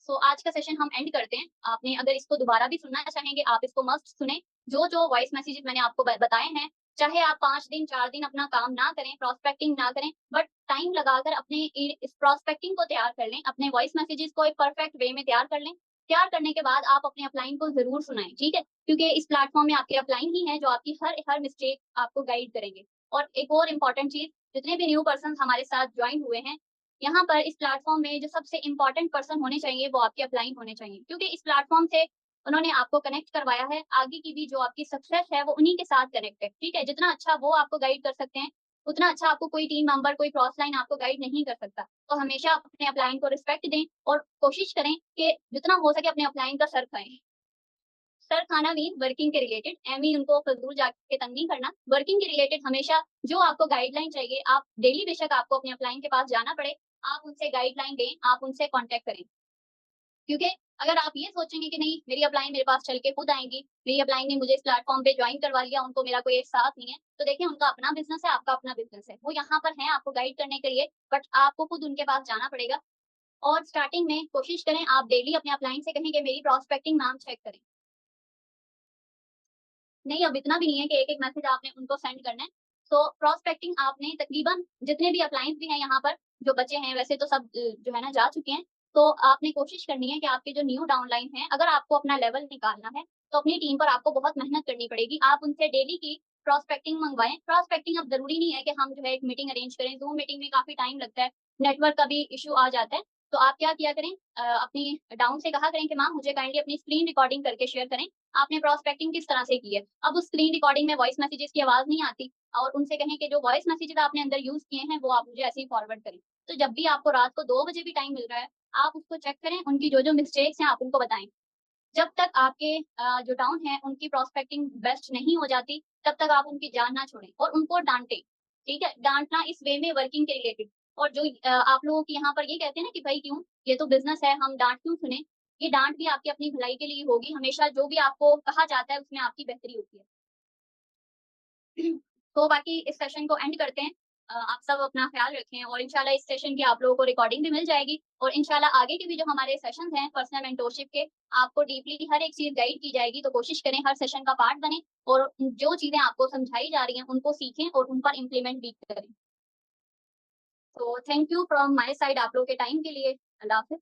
सो आज का सेशन हम एंड करते हैं। आपने अगर इसको दोबारा भी सुनना चाहेंगे, आप इसको मस्ट सुनें। जो-जो वॉइस मैसेजेस मैंने आपको बताए हैं, चाहे आप 5 दिन, 4 दिन अपना काम ना करें, प्रॉस्पेक्टिंग ना करें, बट टाइम लगाकर अपने इस प्रॉस्पेक्टिंग को तैयार कर लें, अपने वॉइस मैसेजेस को एक परफेक्ट वे में तैयार कर लें। तैयार करने के बाद आप अपने अपलाइन को ज़रूर सुनाएँ, ठीक है? क्योंकि इस प्लेटफ़ॉर्म में आपके अपलाइन ही हैं जो आपकी हर हर मिस्टेक आपको गाइड करेंगे। और एक और इम्पोर्टेंट चीज़, जितने भी न्यू पर्सन्स हमारे साथ जॉइन हुए हैं, यहाँ पर इस प्लेटफ़ॉर्म में जो सबसे इम्पोर्टेंट पर्सन होने चाहिए, वो आपके अपलाइन होने चाहिए। क्योंकि इस प्लेटफ़ॉर्म से उन्होंने आपको कनेक्ट करवाया है, आगे की भी जो आपकी सक्सेस है, वो उन्हीं के साथ कनेक्ट है, ठीक है? जितना अच्छा वो आपको गाइड कर सकते हैं, उतना अच्छा आपको कोई टीम मेंबर, कोई क्रॉस लाइन आपको गाइड नहीं कर सकता। तो हमेशा अपने अपलाइन को रिस्पेक्ट दें और कोशिश करें कि जितना हो सके अपने अपलाइन का सर खाएँ। सर खाना मीन वर्किंग के रिलेटेड, आई मीन उनको फ़िज़ूल जाके तंग नहीं करना। वर्किंग के रिलेटेड हमेशा जो आपको गाइडलाइन चाहिए, आप डेली बेशक आपको अपने अपलाइन के पास जाना पड़े, आप उनसे गाइडलाइन लें, आप उनसे कॉन्टैक्ट करें। क्योंकि अगर आप ये सोचेंगे कि नहीं मेरी अपलाइन मेरे पास चल के खुद आएँगी, मेरी अपलाइन ने मुझे इस प्लेटफ़ॉर्म पे जॉइन करवा लिया, उनको मेरा कोई एहसास नहीं है, तो देखिए उनका अपना बिज़नेस है, आपका अपना बिज़नेस है। वो यहाँ पर हैं आपको गाइड करने के लिए, बट आपको खुद उनके पास जाना पड़ेगा और स्टार्टिंग में कोशिश करें आप डेली अपने अपलाइन से कहें कि मेरी प्रॉस्पेक्टिंग नाम चेक करें। नहीं, अब इतना भी नहीं है कि एक-एक मैसेज आपने उनको सेंड करना है। सो प्रॉस्पेक्टिंग आपने तकरीबन जितने भी अप्लायंस भी हैं यहाँ पर, जो बचे हैं वैसे तो सब जो है ना जा चुके हैं। तो आपने कोशिश करनी है कि आपके जो न्यू डाउनलाइन हैं, अगर आपको अपना लेवल निकालना है, तो अपनी टीम पर आपको बहुत मेहनत करनी पड़ेगी। आप उनसे डेली की प्रॉस्पेक्टिंग मंगवाएँ। प्रॉस्पेक्टिंग अब ज़रूरी नहीं है कि हम जो है एक मीटिंग अरेंज करें, ज़ूम मीटिंग में काफ़ी टाइम लगता है, नेटवर्क का भी इश्यू आ जाता है। तो आप क्या किया करें अपनी डाउन से कहा करें कि मैम मुझे काइंडली अपनी स्क्रीन रिकॉर्डिंग करके शेयर करें। आपने प्रॉस्पेक्टिंग किस तरह से की है। अब उस स्क्रीन रिकॉर्डिंग में वॉइस मैसेजेस की आवाज़ नहीं आती और उनसे कहें कि जो वॉइस मैसेजेस आपने अंदर यूज़ किए हैं, वो आप मुझे ऐसे ही फॉरवर्ड करें। तो जब भी आपको रात को 2 बजे भी टाइम मिल रहा है, आप उसको चेक करें, उनकी जो-जो मिस्टेक्स हैं, आप उनको बताएँ। जब तक आपके जो डाउन हैं, उनकी प्रॉस्पेक्टिंग बेस्ट नहीं हो जाती, तब तक आप उनकी जान ना छोड़ें और उनको डाँटें, ठीक है? डाँटना इस वे में वर्किंग के रिलेटेड और जो आप लोगों के यहाँ पर ये कहते हैं ना कि भई क्यों, ये तो बिज़नेस है, हम डाँट क्यों सुनें? ये डाँट भी आपकी अपनी भलाई के लिए होगी, हमेशा जो भी आपको कहा जाता है, उसमें आपकी बेहतरी होती है। तो बाकी इस सेशन को एंड करते हैं। आप सब अपना ख़्याल रखें और इंशाल्लाह इस सेशन की आप लोगों को रिकॉर्डिंग भी मिल जाएगी और इंशाल्लाह आगे के भी जो हमारे सेशंस हैं पर्सनल मेंटरशिप के, आपको डीपली हर एक चीज़ गाइड की जाएगी। तो कोशिश करें हर सेशन का पार्ट बनें और जो चीज़ें आपको समझाई जा रही हैं, उनको सीखें और उन पर इम्प्लीमेंट भी करें। तो thank you from my side आप लोगों के टाइम के लिए। अल्लाह हाफ़िज़।